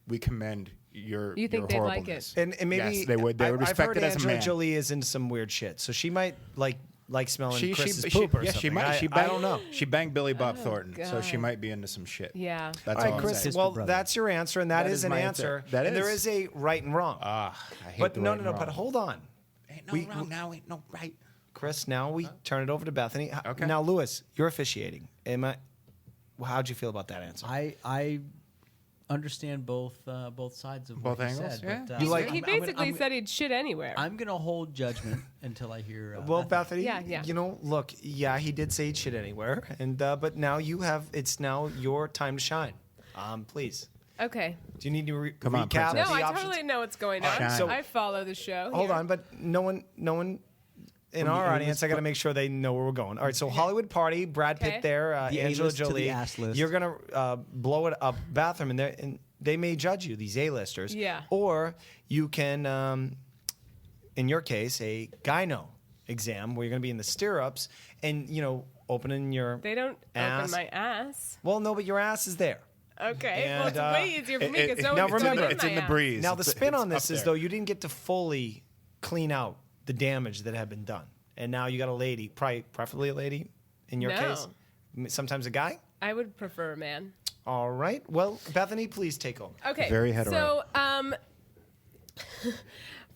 D: we commend your
C: You think they'd like it?
B: And maybe
D: yes, they would. They would respect
B: I've heard
D: it as a
B: Angela
D: man.
B: Jolie is into some weird shit, so she might like smelling Chris's
D: she
B: poop or
D: yeah,
B: something.
D: she might.
B: I don't know.
D: She banged Billy Bob Thornton, so she
C: God.
D: might be into some shit.
C: Yeah.
D: That's
B: All
D: all
B: right,
D: I'm
B: Chris.
D: saying.
B: Well,
H: brother.
B: that's your answer, and that is an
D: my
B: answer.
D: That
B: and there
D: is.
B: is a right and wrong.
D: I hate
B: But
D: the
B: no,
D: right and
B: But
D: wrong.
B: hold on,
D: Ain't no wrong now, ain't no right.
B: Chris. Now we turn it over to Bethany.
D: Okay.
B: Now, Lewis, you're officiating. How'd you feel about that answer?
H: I understand both sides of
D: Both
H: what
D: angles?
H: you
D: Yeah.
H: said. But,
B: You like-
C: He basically said he'd shit anywhere.
H: I'm gonna hold judgment until I hear.
B: Well, Bethany,
C: Yeah.
B: look, he did say he'd shit anywhere, and but now it's now your time to shine. Please.
C: Okay.
B: Do you need to
D: Come on,
B: recap
C: No,
B: the
C: I
B: options?
C: totally know what's going
B: All
C: on.
B: right,
D: so-
C: I follow the show.
B: Hold
C: here.
B: on, but no one in our audience, I got to make sure they know where we're going. All right, so Hollywood Party, Brad Pitt
C: Okay.
B: there,
H: The
B: Angela
H: A-list to the
B: Jolie.
H: ass list.
B: You're gonna blow it a bathroom in there, and they may judge you, these A-listers.
C: Yeah.
B: Or you can, in your case, a gyno exam where you're gonna be in the stirrups and opening your.
C: They don't
B: ass.
C: open my ass.
B: Well, no, but your ass is there.
C: Okay.
B: And,
C: well, it's way easier for me because no
B: now
C: one's
B: remember,
C: opening
D: it's
C: my
D: in the
C: ass.
D: breeze.
B: Now the spin
D: It's
B: on this
D: up
B: is
D: there.
B: though you didn't get to fully clean out the damage that had been done, and now you got a lady, preferably a lady, in your
C: No.
B: case. Sometimes a guy.
C: I would prefer a man.
B: All right. Well, Bethany, please take over.
C: Okay.
D: Very hetero.
C: So,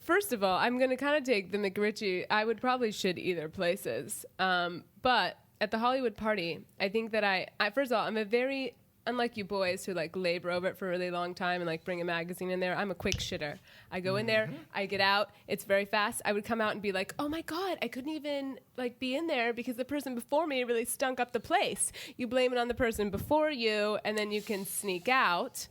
C: first of all, I'm going to kind of take the McRitchie. I would probably shit either places. But at the Hollywood Party, I think that I first of all, I'm a very, unlike you boys who like labor over it for a really long time and like bring a magazine in there, I'm a quick shitter. I go in there, I get out, it's very fast. I would come out and be like, oh my God, I couldn't even like be in there because the person before me really stunk up the place. You blame it on the person before you and then you can sneak out.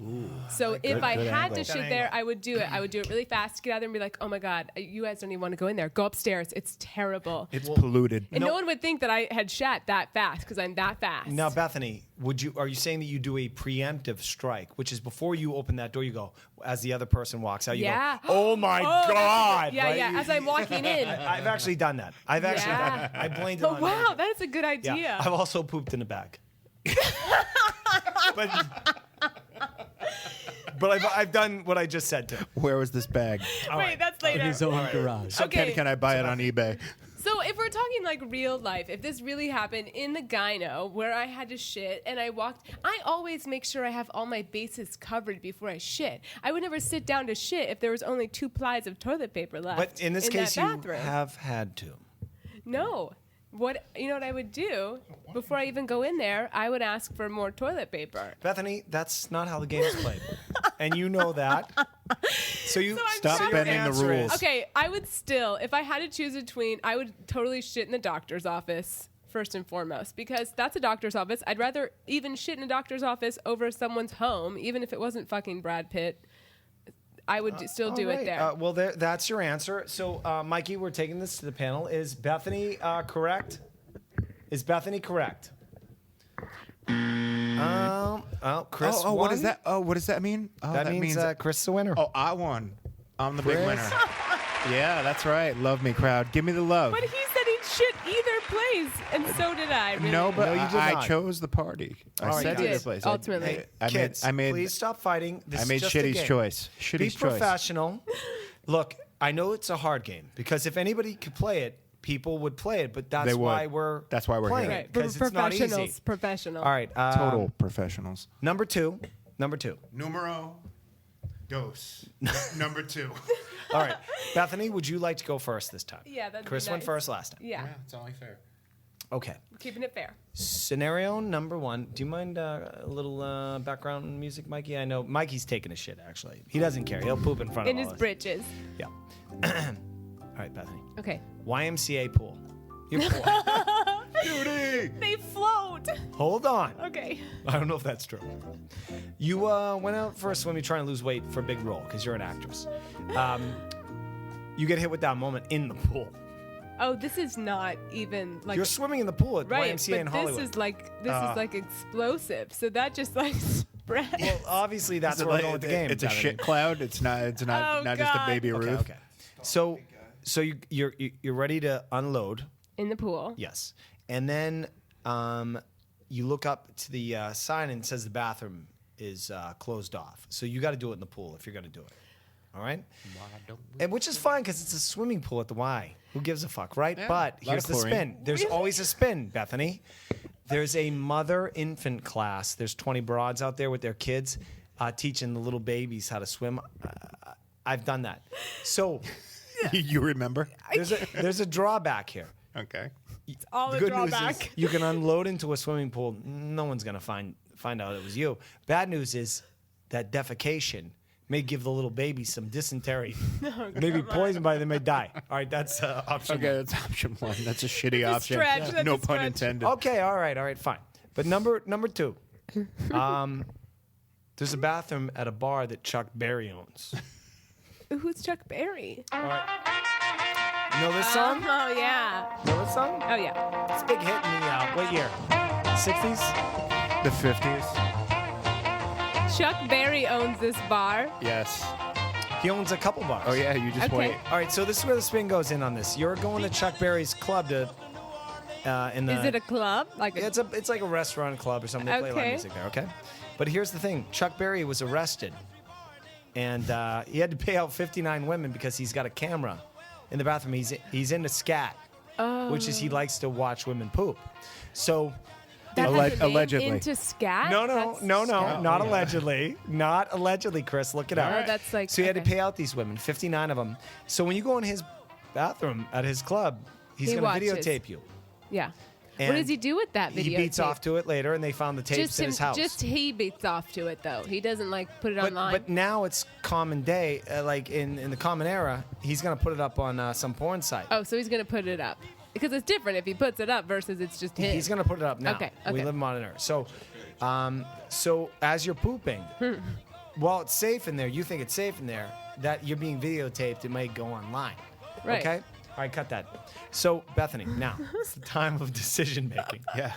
C: So if I had to shit there, I would do it. I would do it really fast, get out there and be like, oh my God, you guys don't even want to go in there. Go upstairs. It's terrible.
D: It's polluted.
C: And no one would think that I had shat that fast because I'm that fast.
B: Now, Bethany, are you saying that you do a preemptive strike, which is before you open that door, you go, as the other person walks out, you
C: Yeah.
B: go, oh my
C: Oh, that's a
B: God.
C: good- yeah,
B: right?
C: yeah. As I'm walking in.
B: I've actually done that. I've actually done
C: Yeah.
B: that. I blamed it
C: Oh
B: on
C: wow,
B: Angela.
C: that's a good idea.
B: Yeah. I've also pooped in the bag. but I've done what I just said to.
D: Where was this bag?
C: Wait, that's later.
H: in his own garage.
D: So
C: Okay.
D: can I buy it on eBay?
C: So if we're talking like real life, if this really happened in the gyno where I had to shit and I walked, I always make sure I have all my bases covered before I shit. I would never sit down to shit if there was only 2 plies of toilet paper left.
B: But in this case,
C: that
B: you
C: bathroom.
B: have had to.
C: No. What I would do before I even go in there? I would ask for more toilet paper.
B: Bethany, that's not how the game is played. And you know that. So you
C: So I'm
D: Stop
C: trying-
D: bending the
B: answer is-
D: rules.
C: Okay, I would still, if I had to choose between, I would totally shit in the doctor's office first and foremost because that's a doctor's office. I'd rather even shit in a doctor's office over someone's home, even if it wasn't fucking Brad Pitt. I would still do
B: All
C: it
B: right.
C: there.
B: Well, that's your answer. So, Mikey, we're taking this to the panel. Is Bethany correct? Is Bethany correct? Chris.
D: Oh, what is
B: won.
D: that? Oh, what does that mean? Oh,
B: That means Chris is the winner.
D: oh, I won. I'm the big winner. Yeah, that's right. Love me, crowd. Give me the love.
C: But he said he'd shit either place, and so did I. Really.
D: No, but
B: No, you did
D: I
B: not.
D: chose the party.
B: All
D: I
B: right,
D: said
B: you
D: either
C: did,
D: place.
C: ultimately.
B: Kids,
D: I made
B: please stop fighting. This
D: I
B: is
D: made
B: just a
D: Shitty's
B: game.
D: choice.
B: Be
D: Shitty's choice.
B: professional. Look, I know it's a hard game because if anybody could play it, people would play it. But that's
D: They would.
B: why we're
D: here.
B: playing
C: Right,
B: it because it's not easy.
C: professional.
B: All right,
D: Total professionals.
B: Number two.
D: Numero dos. Number 2.
B: All right, Bethany, would you like to go first this time?
C: Yeah, that'd be
B: Chris went
C: nice.
B: first last time.
C: Yeah.
D: It's only fair.
B: Okay.
C: Keeping it fair.
B: Scenario number 1. Do you mind a little background music, Mikey? I know Mikey's taking a shit, actually. He doesn't care. He'll poop in front
C: In
B: of
C: his
B: all us.
C: britches.
B: Yeah. All right, Bethany.
C: Okay.
B: YMCA pool. Your pool. Judy!
C: They float.
B: Hold on.
C: Okay.
B: I don't know if that's true. You went out for a swim. You're trying to lose weight for a big role because you're an actress. You get hit with that moment in the pool.
C: Oh, this is not even like
B: You're swimming in the pool at
C: right,
B: YMCA in
C: but
B: Hollywood.
C: this is like explosive. So that just like spread.
B: Well, obviously that's where we're going with the game.
D: It's a
B: Bethany.
D: shit cloud. It's not
C: Oh,
D: just a
C: God.
D: baby Ruth.
B: Okay. So you're ready to unload.
C: In the pool.
B: Yes. And then you look up to the sign and it says the bathroom is closed off. So you got to do it in the pool if you're going to do it. All right? And which is fine because it's a swimming pool at the Y. Who gives a fuck, right?
D: Yeah,
B: But
D: lot
B: here's
D: of
B: the
D: chlorine.
B: spin. There's always a spin, Bethany. There's a mother-infant class. There's 20 broads out there with their kids teaching the little babies how to swim. I've done that. So
D: You remember?
B: there's a drawback here.
D: Okay.
C: All the
B: Good news is
C: drawback.
B: you can unload into a swimming pool. No one's gonna find out it was you. Bad news is that defecation may give the little baby some dysentery, maybe poison by they may die. All right, that's option
D: Okay,
B: one.
D: that's option 1. That's a shitty
C: That's a
D: option.
C: stretch, that's
D: No
C: a
D: pun
C: stretch.
D: intended.
B: Okay, all right, fine. But number 2, there's a bathroom at a bar that Chuck Berry owns.
C: Who's Chuck Berry?
B: You know this song?
C: Oh yeah.
B: Know this song?
C: Oh yeah.
B: It's a big hit in the what year? 60s?
D: The 50s.
C: Chuck Berry owns this bar.
D: Yes.
B: He owns a couple bars.
D: Oh yeah, you just
C: Okay.
D: wait.
B: All right, so this is where the spin goes in on this. You're going to Chuck Berry's club to.
C: Is it a club? Like a,
B: It's like a restaurant club or something. They play live
C: Okay.
B: music there. Okay, but here's the thing: Chuck Berry was arrested, and he had to pay out 59 women because he's got a camera in the bathroom. He's into scat, which is he likes to watch women poop. So.
C: that has a name
D: allegedly.
C: into scat?
B: No,
C: That's-
B: not allegedly. Not allegedly, Chris. Look it up.
C: Oh, that's like-
B: So he had to
C: okay.
B: pay out these women, 59 of them. So when you go in his bathroom at his club, he's
C: He
B: going to
C: watches.
B: videotape you.
C: Yeah. What
B: And
C: does he do with that video?
B: He beats off to it later, and they found the tapes
C: Just
B: in his house.
C: Just he beats off to it though. He doesn't like put it
B: but,
C: online.
B: but now it's common day, like in the common era, he's going to put it up on some porn site.
C: Oh, so he's gonna put it up because it's different if he puts it up versus it's just him.
B: He's going to put it up now.
C: Okay,
B: We
C: okay.
B: live in modern era. So, so as you're pooping, while it's safe in there, you think it's safe in there, that you're being videotaped, it may go online.
C: Right.
B: Okay? All right, cut that. So, Bethany, now it's the time of decision making.
D: Yeah.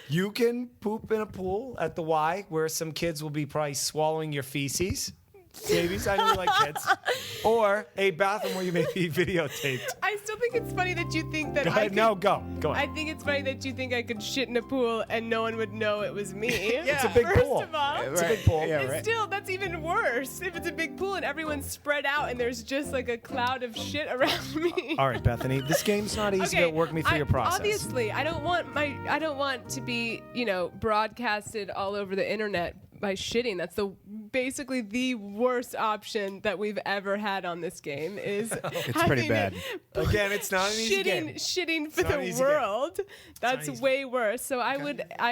B: You can poop in a pool at the Y where some kids will be probably swallowing your feces. Babies, I know you like kids. Or a bathroom where you may be videotaped.
C: I still think it's funny that you think that
B: Go
C: I
B: ahead.
C: could,
B: No, go. Go
C: I
B: ahead.
C: think it's funny that you think I could shit in a pool and no one would know it was me.
B: It's a big
C: First
B: pool.
C: of all,
B: It's a big pool.
D: Yeah,
C: and
D: right.
C: still, that's even worse. If it's a big pool and everyone's spread out and there's just like a cloud of shit around me.
B: All right, Bethany. This game's not easy, but work me through your process.
C: Obviously, I don't want to be, broadcasted all over the internet by shitting. That's basically the worst option that we've ever had on this game. Is
D: It's pretty bad.
B: Again, it's not an easy game.
C: shitting for
B: not an
C: the
B: easy game.
C: world. That's
B: easy.
C: way worse. So I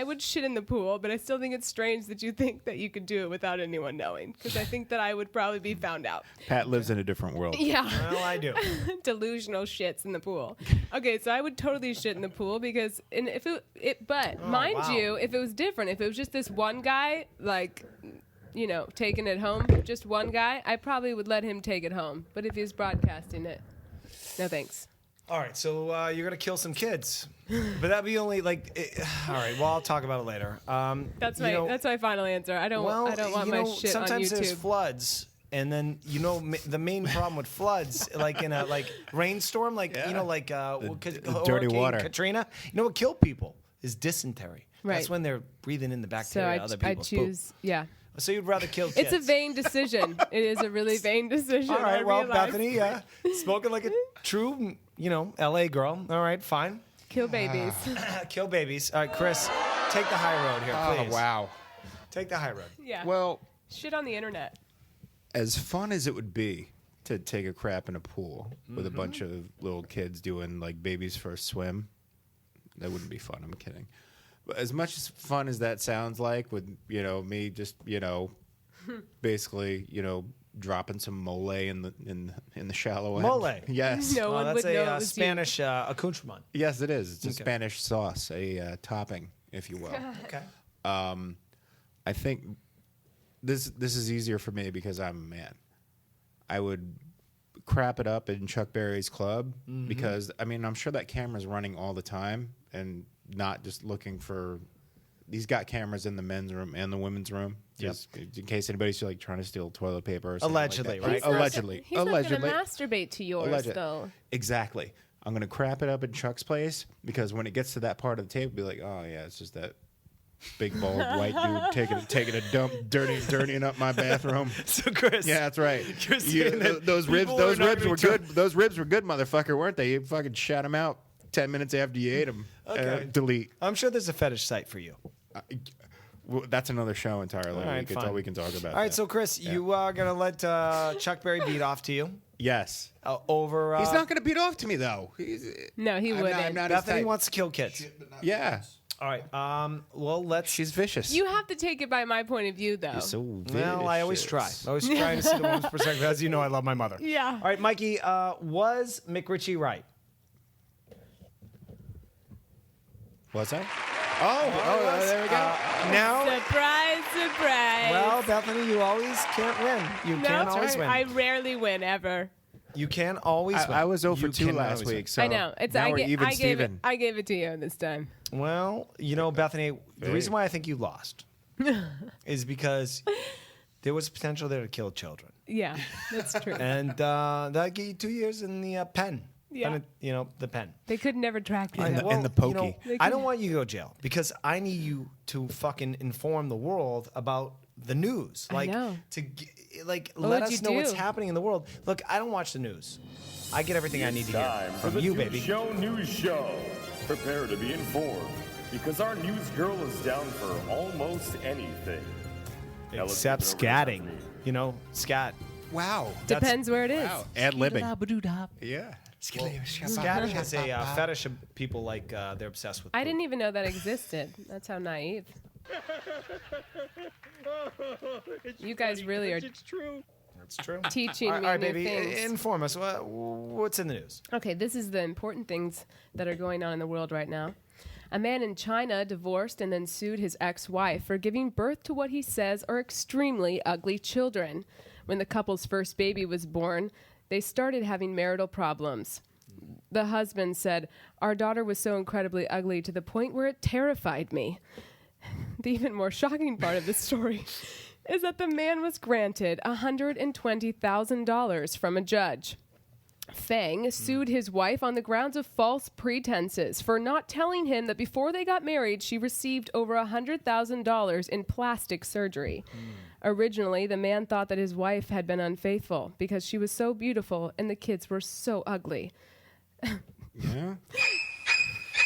C: would shit in the pool, but I still think it's strange that you think that you could do it without anyone knowing, because I think that I would probably be found out.
D: Pat lives in a different world.
C: Yeah.
B: Well, I do.
C: Delusional shits in the pool. Okay, so I would totally shit in the pool because, and if but mind
B: wow.
C: you, if it was different, if it was just this one guy, like, taking it home, just one guy, I probably would let him take it home. But if he's broadcasting it, no thanks.
B: All right, so you're gonna kill some kids, but that'd be only like. All right, well, I'll talk about it later.
C: That's
B: you
C: my
B: know,
C: that's my final answer. I don't want my shit on
B: sometimes there's
C: YouTube.
B: floods, and then the main problem with floods, like in a rainstorm,
D: dirty
B: Hurricane
D: water.
B: Katrina. You know what killed people is dysentery.
C: Right.
B: That's when they're breathing in the
C: So
B: bacteria other
C: I
B: people's
C: choose,
B: poop.
C: yeah.
B: So you'd rather kill kids.
C: It's a vain decision. It is a really vain decision.
B: All right,
C: I
B: well,
C: realize.
B: Bethany, spoken like a true, LA girl. All right, fine.
C: Kill babies.
B: Kill babies. All right, Chris, take the high road here,
D: Oh,
B: please.
D: wow.
B: Take the high road.
C: Yeah.
D: Well,
C: Shit on the internet.
D: as fun as it would be to take a crap in a pool with a bunch of little kids doing like baby's first swim, That wouldn't be fun. I'm kidding. But as much as fun as that sounds like, with me just basically dropping some mole in the shallow end.
B: Mole.
D: Yes.
C: No one
B: that's
C: would know it
B: a
C: was
B: Spanish accoutrement.
D: Yes, it is. It's a
B: Okay.
D: Spanish sauce, a topping, if you will.
B: Okay.
D: I think this is easier for me because I'm a man. I would crap it up in Chuck Berry's club because I'm sure that camera's running all the time and not just looking for. He's got cameras in the men's room and the women's room, just in case anybody's like trying to steal toilet paper. Or something
B: Allegedly,
D: like that.
B: right?
D: Allegedly,
C: He's
D: allegedly.
C: not going to masturbate to yours,
D: Alleged.
C: though.
D: Exactly. I'm gonna crap it up in Chuck's place because when it gets to that part of the table, be like, oh yeah, it's just that big bald white dude taking a dump, dirtying up my bathroom.
B: So Chris,
D: Yeah, that's right.
B: You're saying that
D: Those ribs
B: people are not
D: were
B: gonna
D: good. Those ribs were good, motherfucker, weren't they? You fucking shot them out 10 minutes after you ate them.
B: Okay.
D: Delete.
B: I'm sure there's a fetish site for you.
D: Well, that's another show entirely.
B: All right,
D: It's
B: fine.
D: all we can talk about.
B: All right,
D: that.
B: so Chris, you are gonna let Chuck Berry beat off to you
D: Yes.
B: over.
D: He's not gonna beat off to me though.
C: No, he wouldn't.
D: I'm not his
B: Bethany
D: type.
B: wants to kill kids.
D: Yeah.
B: All right. Well, let's.
D: She's vicious.
C: You have to take it by my point of view, though.
D: You're so vicious.
B: Well, I always try. I always try to see the woman's perspective. As you know, I love my mother.
C: Yeah.
B: All right, Mikey. Was McRitchie right?
D: Was I? Oh, there we go.
B: Now,
C: Surprise, surprise.
B: well, Bethany, you always can't win. You
C: no,
B: can't always win.
C: I rarely win, ever.
B: You can always win.
D: I was 0 for
B: You
D: 2
B: can
D: last
B: always win.
D: week, so
C: I know. It's
D: now
C: I,
D: we're
C: ga-
D: even
C: I gave it.
D: Steven.
C: I gave it to you this time.
B: Well, Bethany, the reason why I think you lost is because there was potential there to kill children,
C: Yeah, that's true.
B: and that get you 2 years in the pen.
C: Yeah.
B: The pen.
C: They could never track you.
D: And
C: down.
D: the- and the pokey.
B: I don't want you to go to jail because I need you to fucking inform the world about the news.
C: I
B: Like
C: know.
B: let
C: would
B: us
C: you
B: know what's
C: do?
B: happening in the world. Look, I don't watch the news. I get everything I need to hear
I: Time for
B: from
I: the
B: you,
I: News
B: baby.
I: Show News Show. Prepare to be informed because our news girl is down for almost anything. Now let's
B: Except
I: flip it over to
B: scatting.
I: Bethany.
B: Scat.
D: Wow.
C: Depends where it is.
D: Wow. Ad-libbing.
H: Ba-doo-da.
D: Yeah.
B: Scatting is a fetish of people like they're obsessed with.
C: I
B: poop.
C: didn't even know that existed. That's how naive. You guys really are
I: It's true.
B: It's true.
C: teaching
B: All
C: me
B: right,
C: new
B: baby.
C: things.
B: Inform us. What's in the news?
C: Okay, this is the important things that are going on in the world right now. A man in China divorced and then sued his ex-wife for giving birth to what he says are extremely ugly children. When the couple's first baby was born, they started having marital problems. The husband said, "Our daughter was so incredibly ugly to the point where it terrified me." The even more shocking part of this story is that the man was granted $120,000 from a judge. Feng sued his wife on the grounds of false pretenses for not telling him that before they got married, she received over $100,000 in plastic surgery. Originally, the man thought that his wife had been unfaithful because she was so beautiful and the kids were so ugly.
D: Yeah.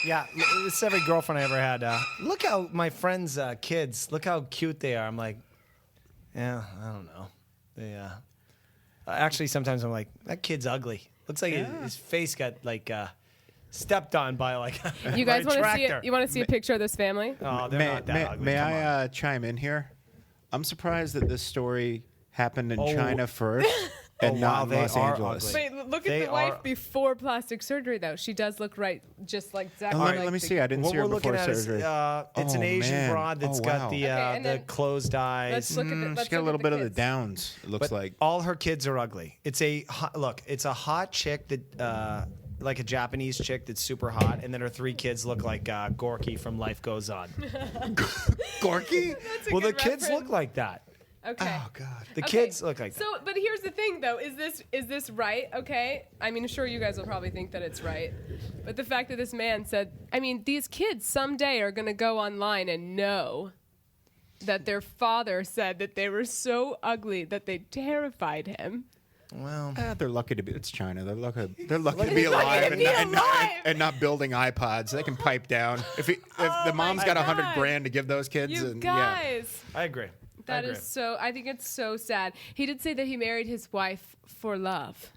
B: Yeah, it's every girlfriend I ever had. Look how my friends' kids. Look how cute they are. I'm like, yeah, I don't know. They actually sometimes I'm like, that kid's ugly. Looks like his face got like stepped on by like.
C: You
B: by
C: guys
B: a
C: want to see
B: tractor.
C: it? You want to see a picture of this family?
B: Oh, they're not that ugly.
D: May
B: Come on.
D: I chime in here? I'm surprised that this story happened in
B: Oh.
D: China first and
B: wow,
D: not in
B: they
D: Los
B: are
D: Angeles.
B: ugly.
C: Wait, look
B: They
C: at the wife
B: are-
C: before plastic surgery, though. She does look right, just like exactly.
D: Let me-
C: like
D: let me
C: the-
D: see. I didn't
B: What
D: see
B: we're
D: her
B: looking
D: before
B: at is
D: surgery.
B: it's an
D: Oh,
B: Asian
D: man.
B: broad that's
D: Oh,
B: got
D: wow.
B: the
C: Okay, and
B: the
C: then
B: closed eyes.
C: Let's look at the. Let's
D: She's got a
C: look
D: little
C: at
D: bit of the
C: kids.
D: downs. It looks
B: But
D: like.
B: all her kids are ugly. It's a it's a hot chick that like a Japanese chick that's super hot, and then her 3 kids look like Gorky from Life Goes On.
D: Gorky?
C: That's a
B: Well, the
C: good
B: kids
C: reference.
B: look like that.
C: Okay.
D: Oh God.
B: The
C: Okay,
B: kids look like that.
C: So, but here's the thing, though: is this right? Okay, I mean, sure, you guys will probably think that it's right, but the fact that this man said, I mean, these kids someday are going to go online and know that their father said that they were so ugly that they terrified him.
B: Well,
D: They're lucky to be. It's China. They're lucky to be alive,
C: be alive.
D: and not building iPods. They can pipe down. If the mom's got
C: God.
D: $100,000 to give those kids,
C: You
D: and
C: guys,
B: I agree.
C: that is so. I think it's so sad. He did say that he married his wife for love.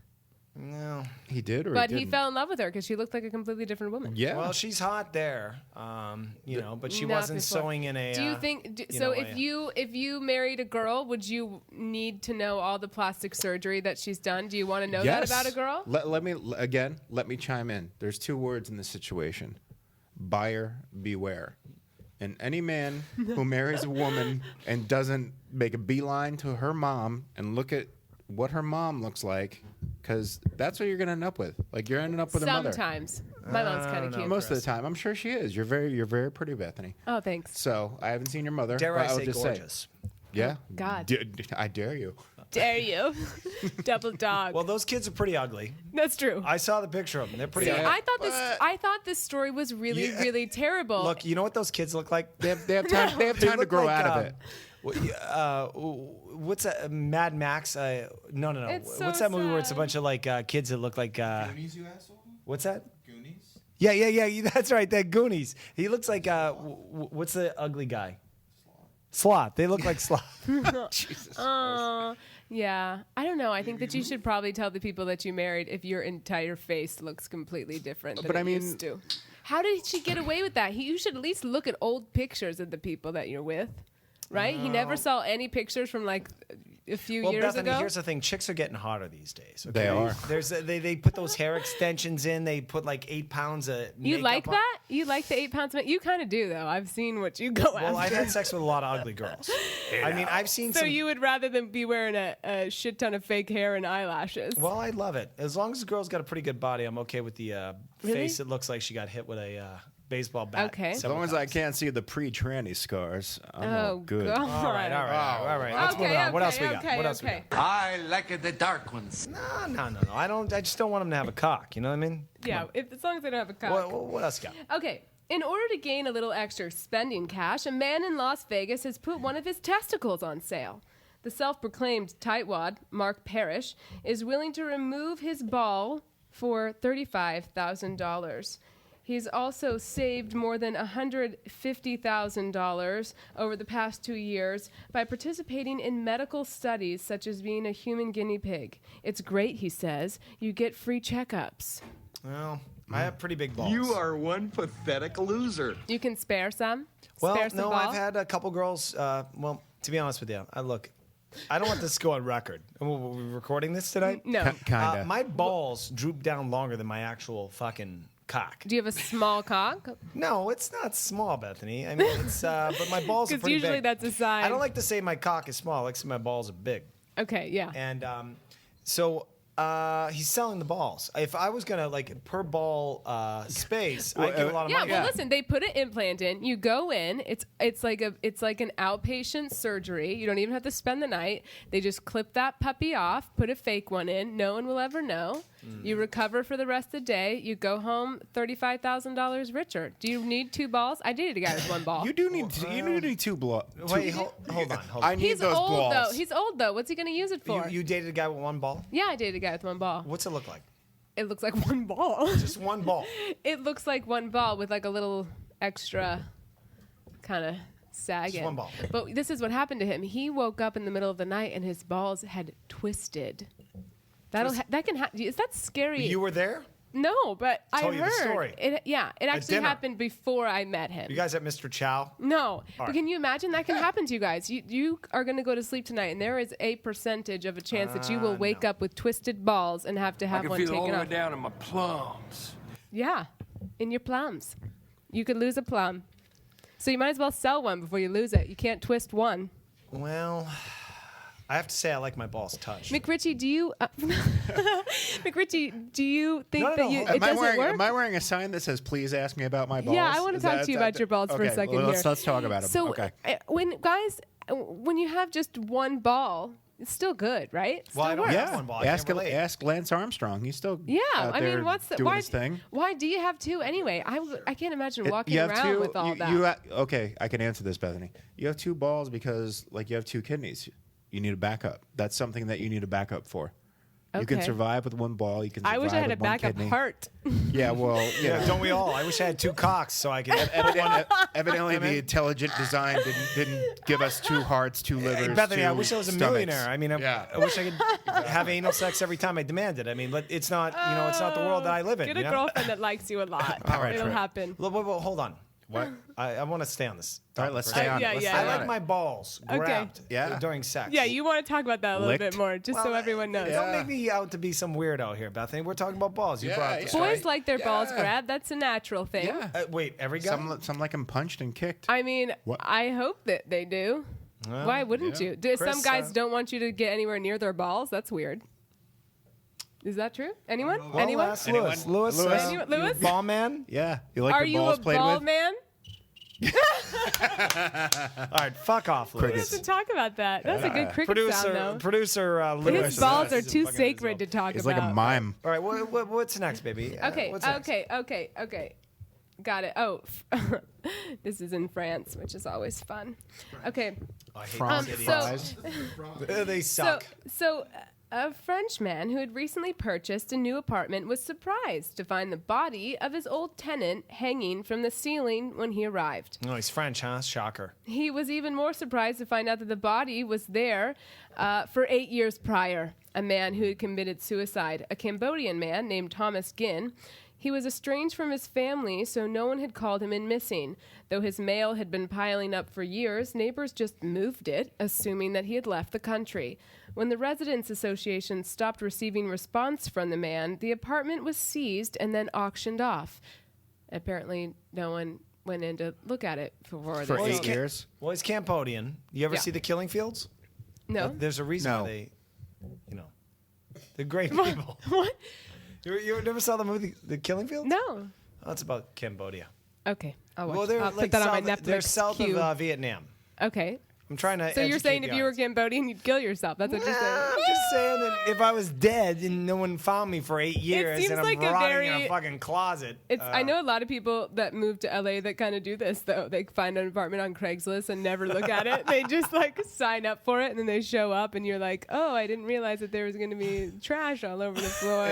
B: No.
D: He did, or
C: But
D: he
C: he
D: didn't?
C: fell in love with her because she looked like a completely different woman.
D: Yeah.
B: Well, she's hot there, but she
C: Not
B: wasn't
C: before.
B: sewing in a.
C: Do you think if you married a girl, would you need to know all the plastic surgery that she's done? Do you want to know that about a girl?
D: Let me chime in. There's two words in this situation: buyer beware. And any man who marries a woman and doesn't make a beeline to her mom and look at what her mom looks like, because that's what you're going to end up with. Like, you're ending up with a mother.
C: Sometimes. My mom's kind of cute.
D: Most of the time. I'm sure she is. You're very pretty, Bethany.
C: Oh, thanks.
D: So, I haven't seen your mother.
B: Dare
D: but
B: I
D: I'll
B: say
D: just
B: gorgeous?
D: Yeah.
C: God.
D: I dare you.
C: Dare you. Double dog.
B: Well, those kids are pretty ugly.
C: That's true.
B: I saw the picture of them. They're pretty
C: See,
B: ugly.
C: I thought this story was really, really terrible.
B: Look, you know what those kids look like?
D: They have time. They have
B: They
D: time to
B: look
D: grow
B: like,
D: out of it.
B: What's that? Mad Max? No.
C: It's so
B: What's that movie where it's a
C: sad.
B: bunch of like kids that look like?
J: Goonies, you asshole?
B: What's that?
J: Goonies?
B: Yeah. That's right. That Goonies. He looks like what's the ugly guy? Sloth. They look like Sloth. Jesus.
C: Yeah. I don't know. I think that you should probably tell the people that you married if your entire face looks completely different than
D: But I
C: it
D: mean-
C: used to. How did she get away with that? You should at least look at old pictures of the people that you're with, right? He never saw any pictures from like a few
B: Well,
C: years
B: Bethany,
C: ago.
B: here's the thing: chicks are getting hotter these days. Okay?
D: They are.
B: They put those hair extensions in. They put like 8 pounds of.
C: You
B: makeup
C: like
B: on.
C: that? You like the 8 pounds? You kind of do, though. I've seen what you go
B: Well, I've
C: after.
B: had sex with a lot of ugly girls. I mean, I've seen
C: So
B: some.
C: you would rather than be wearing a shit ton of fake hair and eyelashes?
B: Well, I love it. As long as the girl's got a pretty good body, I'm okay with the
C: Really?
B: face that looks like she got hit with a baseball bat.
C: Okay.
D: As long as I can't see the pre-tranny scars, I'm all
C: Oh,
D: good.
C: God.
B: All right. Let's move on. What else we got? What else we got?
G: I like the dark ones.
B: No. I just don't want them to have a cock. You know what I mean?
C: Yeah, as long as they don't have a cock.
B: What else you got?
C: Okay. In order to gain a little extra spending cash, a man in Las Vegas has put one of his testicles on sale. The self-proclaimed tightwad, Mark Parrish, is willing to remove his ball for $35,000. He's also saved more than $150,000 over the past 2 years by participating in medical studies such as being a human guinea pig. It's great, he says. You get free checkups.
B: Well, I have pretty big balls.
E: You are one pathetic loser.
C: You can spare some?
B: Well,
C: Spare some
B: no,
C: ball?
B: I've had a couple girls. Well, to be honest with you, I don't want this to go on record. Were we recording this tonight?
C: No.
D: Kinda.
B: My balls droop down longer than my actual fucking cock.
C: Do you have a small cock?
B: No, it's not small, Bethany. I mean, it's but my balls are
C: Because
B: pretty
C: usually
B: big.
C: that's a sign.
B: I don't like to say my cock is small. I like to say my balls are big.
C: Okay, yeah.
B: And so he's selling the balls. If I was gonna like per ball space, I'd give a lot of
C: Yeah,
B: money.
C: well, listen. They put an implant in. You go in. It's like an outpatient surgery. You don't even have to spend the night. They just clip that puppy off, put a fake one in. No one will ever know. You recover for the rest of the day. You go home $35,000 richer. Do you need 2 balls? I dated a guy with 1 ball.
D: You do need two balls.
B: Wait, hold on.
D: I need
C: He's
D: those
C: old
D: balls.
C: though. He's old though. What's he gonna use it for?
B: You dated a guy with 1 ball?
C: Yeah, I dated a guy with 1 ball.
B: What's it look like?
C: It looks like 1 ball.
B: Just 1 ball.
C: It looks like 1 ball with like a little extra kind of sagging.
B: Just 1 ball.
C: But this is what happened to him. He woke up in the middle of the night and his balls had twisted. That can happen. Is that scary?
B: You were there?
C: No, but I
B: Told you the
C: heard.
B: story.
C: It actually
B: dinner.
C: happened before I met him.
B: You guys at Mr. Chow?
C: No, but
B: right.
C: can you imagine that can happen to you guys? You are going to go to sleep tonight, and there is a percentage of a chance that you will wake up with twisted balls and have to have one taken off.
E: down in my plums.
C: Yeah, in your plums. You could lose a plum. So you might as well sell one before you lose it. You can't twist one.
B: Well, I have to say I like my balls touched.
C: McRitchie, do you McRitchie, do you think
B: No,
C: that
B: hold
C: you
B: on.
C: it
D: Am I
C: doesn't
D: wearing?
C: work?
D: Am I wearing a sign that says "Please ask me about my balls"?
C: Yeah, I want to
D: Is
C: talk
D: that-
C: to you about your balls for a
D: okay,
C: second
D: well,
C: here.
D: let's talk about them.
C: So
D: okay.
C: when you have just 1 ball, it's still good, right?
B: Well, I
C: Still
B: don't
C: works.
B: have 1 ball. I can't relate.
D: Ask Lance Armstrong. He's still
C: Yeah,
D: out
C: I
D: there
C: mean, what's the
D: doing
C: why?
D: his thing.
C: Why do you have 2 anyway? I can't imagine walking
D: You have
C: around
D: two,
C: with all
D: you,
C: that.
D: you okay, I can answer this, Bethany. You have 2 balls because, like, you have 2 kidneys. You need a backup. That's something that you need a backup for. You can
C: Okay.
D: survive with one ball. You can.
C: I wish I
D: survive
C: had a
D: with one
C: backup
D: kidney.
C: heart.
D: Yeah, well,
B: Yeah, don't we all? I wish I had 2 cocks so I could.
D: Evidently, the intelligent design didn't give us 2 hearts, 2 livers.
B: Bethany, I
D: 2
B: wish I was a
D: stomachs.
B: millionaire. I mean, I wish I could have anal sex every time I demanded. I mean, but it's not, it's not the world that I live in.
C: Get
B: you
C: a
B: know?
C: girlfriend that likes you a lot.
B: All right,
C: It'll
B: right.
C: happen.
B: Well, hold on. What? I want to stay on this.
D: All right, let's
B: topic for a
D: stay
B: second.
D: on.
C: yeah,
D: Let's
C: yeah,
D: stay
B: I
C: yeah.
D: on
B: like
D: it.
B: my balls grabbed during sex.
C: Yeah, you want to talk about that a little
D: Licked?
C: bit more, just so everyone knows.
B: Don't make me out to be some weirdo here, Bethany. We're talking about balls. You brought up this.
C: Boys like their balls grabbed. That's a natural thing.
D: Yeah.
B: Wait, every guy?
D: Some like them punched and kicked.
C: I mean,
D: What?
C: I hope that they do.
B: Well,
C: Why wouldn't you?
B: Chris,
C: Some guys don't want you to get anywhere near their balls. That's weird. Is that true? Anyone?
B: Well,
C: Anyone?
B: ask Lewis. Lewis,
C: Anyone? Lewis?
B: you ball man?
D: Yeah, you like
C: Are
D: your
C: you
D: balls
C: a
D: played
C: bald
D: with?
C: man?
B: All right, fuck off,
C: We
B: Lewis.
C: have to talk about that. That's a good cricket sound, though.
B: Producer Lewis.
C: His balls are
B: is
C: too
B: fucking
C: sacred to
B: himself.
C: talk
D: It's
C: about.
D: like a mime.
B: All right, what's next, baby?
C: Okay,
B: what's next?
C: okay. Got it. Oh, this is in France, which is always fun. Okay.
B: I hate
D: France
B: these
D: fries.
B: idiots. They suck.
C: So a French man who had recently purchased a new apartment was surprised to find the body of his old tenant hanging from the ceiling when he arrived.
B: No, he's French, huh? Shocker.
C: He was even more surprised to find out that the body was there for 8 years prior. A man who had committed suicide, a Cambodian man named Thomas Ginn. He was estranged from his family, so no one had called him in missing. Though his mail had been piling up for years, neighbors just moved it, assuming that he had left the country. When the Residents Association stopped receiving response from the man, the apartment was seized and then auctioned off. Apparently, no one went in to look at it for
D: For
C: this.
D: 8 years?
B: Well, he's Cambodian. You ever
C: Yeah.
B: see the Killing Fields?
C: No.
B: There's a reason
D: No.
B: why they, they're great people.
C: What?
B: You never saw the movie The Killing Fields?
C: No.
B: Oh, it's about Cambodia.
C: Okay. I'll watch.
B: Well, they're
C: I'll
B: like
C: put that on my
B: south,
C: Netflix
B: they're south
C: queue.
B: of Vietnam.
C: Okay.
B: I'm trying to.
C: So you're
B: educate
C: saying
B: the
C: if you were
B: audience.
C: Cambodian, you'd kill yourself? That's what you're saying.
B: I'm just saying that if I was dead and no one found me for 8 years
C: seems
B: and I'm
C: like a
B: rotting in
C: very-
B: a fucking closet.
C: It's. I know a lot of people that move to LA that kind of do this though. They find an apartment on Craigslist and never look at it. They just like sign up for it and then they show up and you're like, oh, I didn't realize that there was going to be trash all over the floor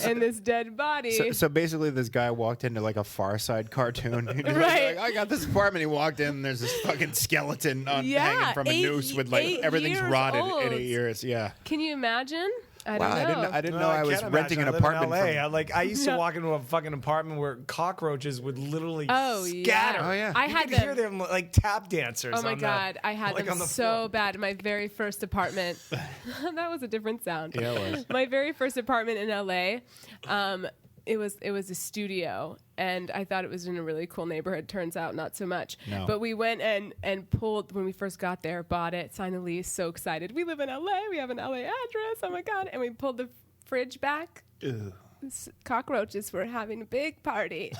C: and this dead body.
D: So basically, this guy walked into like a Far Side cartoon. He was
C: Right.
D: like, I got this apartment. He walked in. And there's this fucking skeleton hanging from a noose with like
C: 8
D: everything's
C: years
D: rotted
C: old.
D: in 8 years. Yeah.
C: Can you imagine? I
D: Wow,
C: don't know.
D: I didn't know I was
B: can't
D: renting
B: imagine.
D: an
B: I live in
D: apartment.
B: LA.
D: From,
B: I used to
C: Yeah.
B: walk into a fucking apartment where cockroaches would literally
C: Oh,
B: scatter.
C: yeah.
D: Oh, yeah.
C: I
B: You
C: had
B: could
C: them.
B: hear them like tap dancers.
C: Oh my
B: on the-
C: God, I had
B: like
C: them
B: on the
C: so
B: floor.
C: bad in my very first apartment. That was a different sound.
D: Yeah, it was.
C: My very first apartment in LA, it was a studio, and I thought it was in a really cool neighborhood. Turns out, not so much.
D: No.
C: But we went and pulled when we first got there, bought it, signed the lease. So excited! We live in LA. We have an LA address. Oh my God! And we pulled the fridge back.
D: Ew.
C: Cockroaches were having a big party,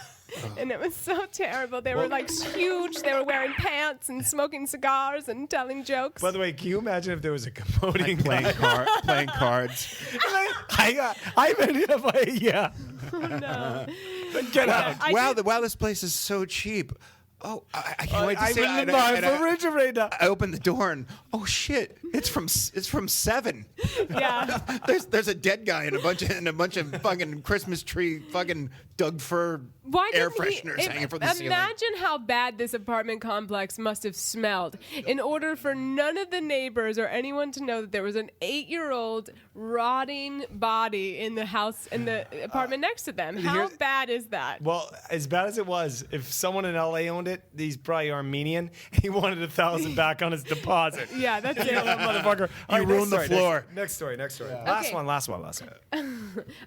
C: and it was so terrible. They were like huge. They were wearing pants and smoking cigars and telling jokes.
B: By the way, can you imagine if there was a Cambodian
D: playing
B: guy?
D: playing cards.
B: I made it up. Yeah.
C: Oh, no.
B: Get out.
C: I
D: Wow,
C: did-
D: wow, this place is so cheap. Oh, I can't wait to
B: I
D: see it.
B: will
D: And
B: buy
D: I-
B: refrigerator.
D: I opened the door and oh shit, it's from 7.
C: Yeah.
D: There's a dead guy and a bunch of fucking Christmas tree fucking Doug fir
C: Why
D: air
C: didn't he-
D: fresheners hanging from the ceiling.
C: Imagine how bad this apartment complex must have smelled in order for none of the neighbors or anyone to know that there was an 8-year-old rotting body in the house in the apartment next to them. How
B: here-
C: bad is that?
B: Well, as bad as it was, if someone in LA owned it, he's probably Armenian. He wanted $1,000 back on his deposit.
C: Yeah, that's it.
B: Motherfucker.
D: You ruined the floor.
B: Next story. Last
C: Okay.
B: one. Last one.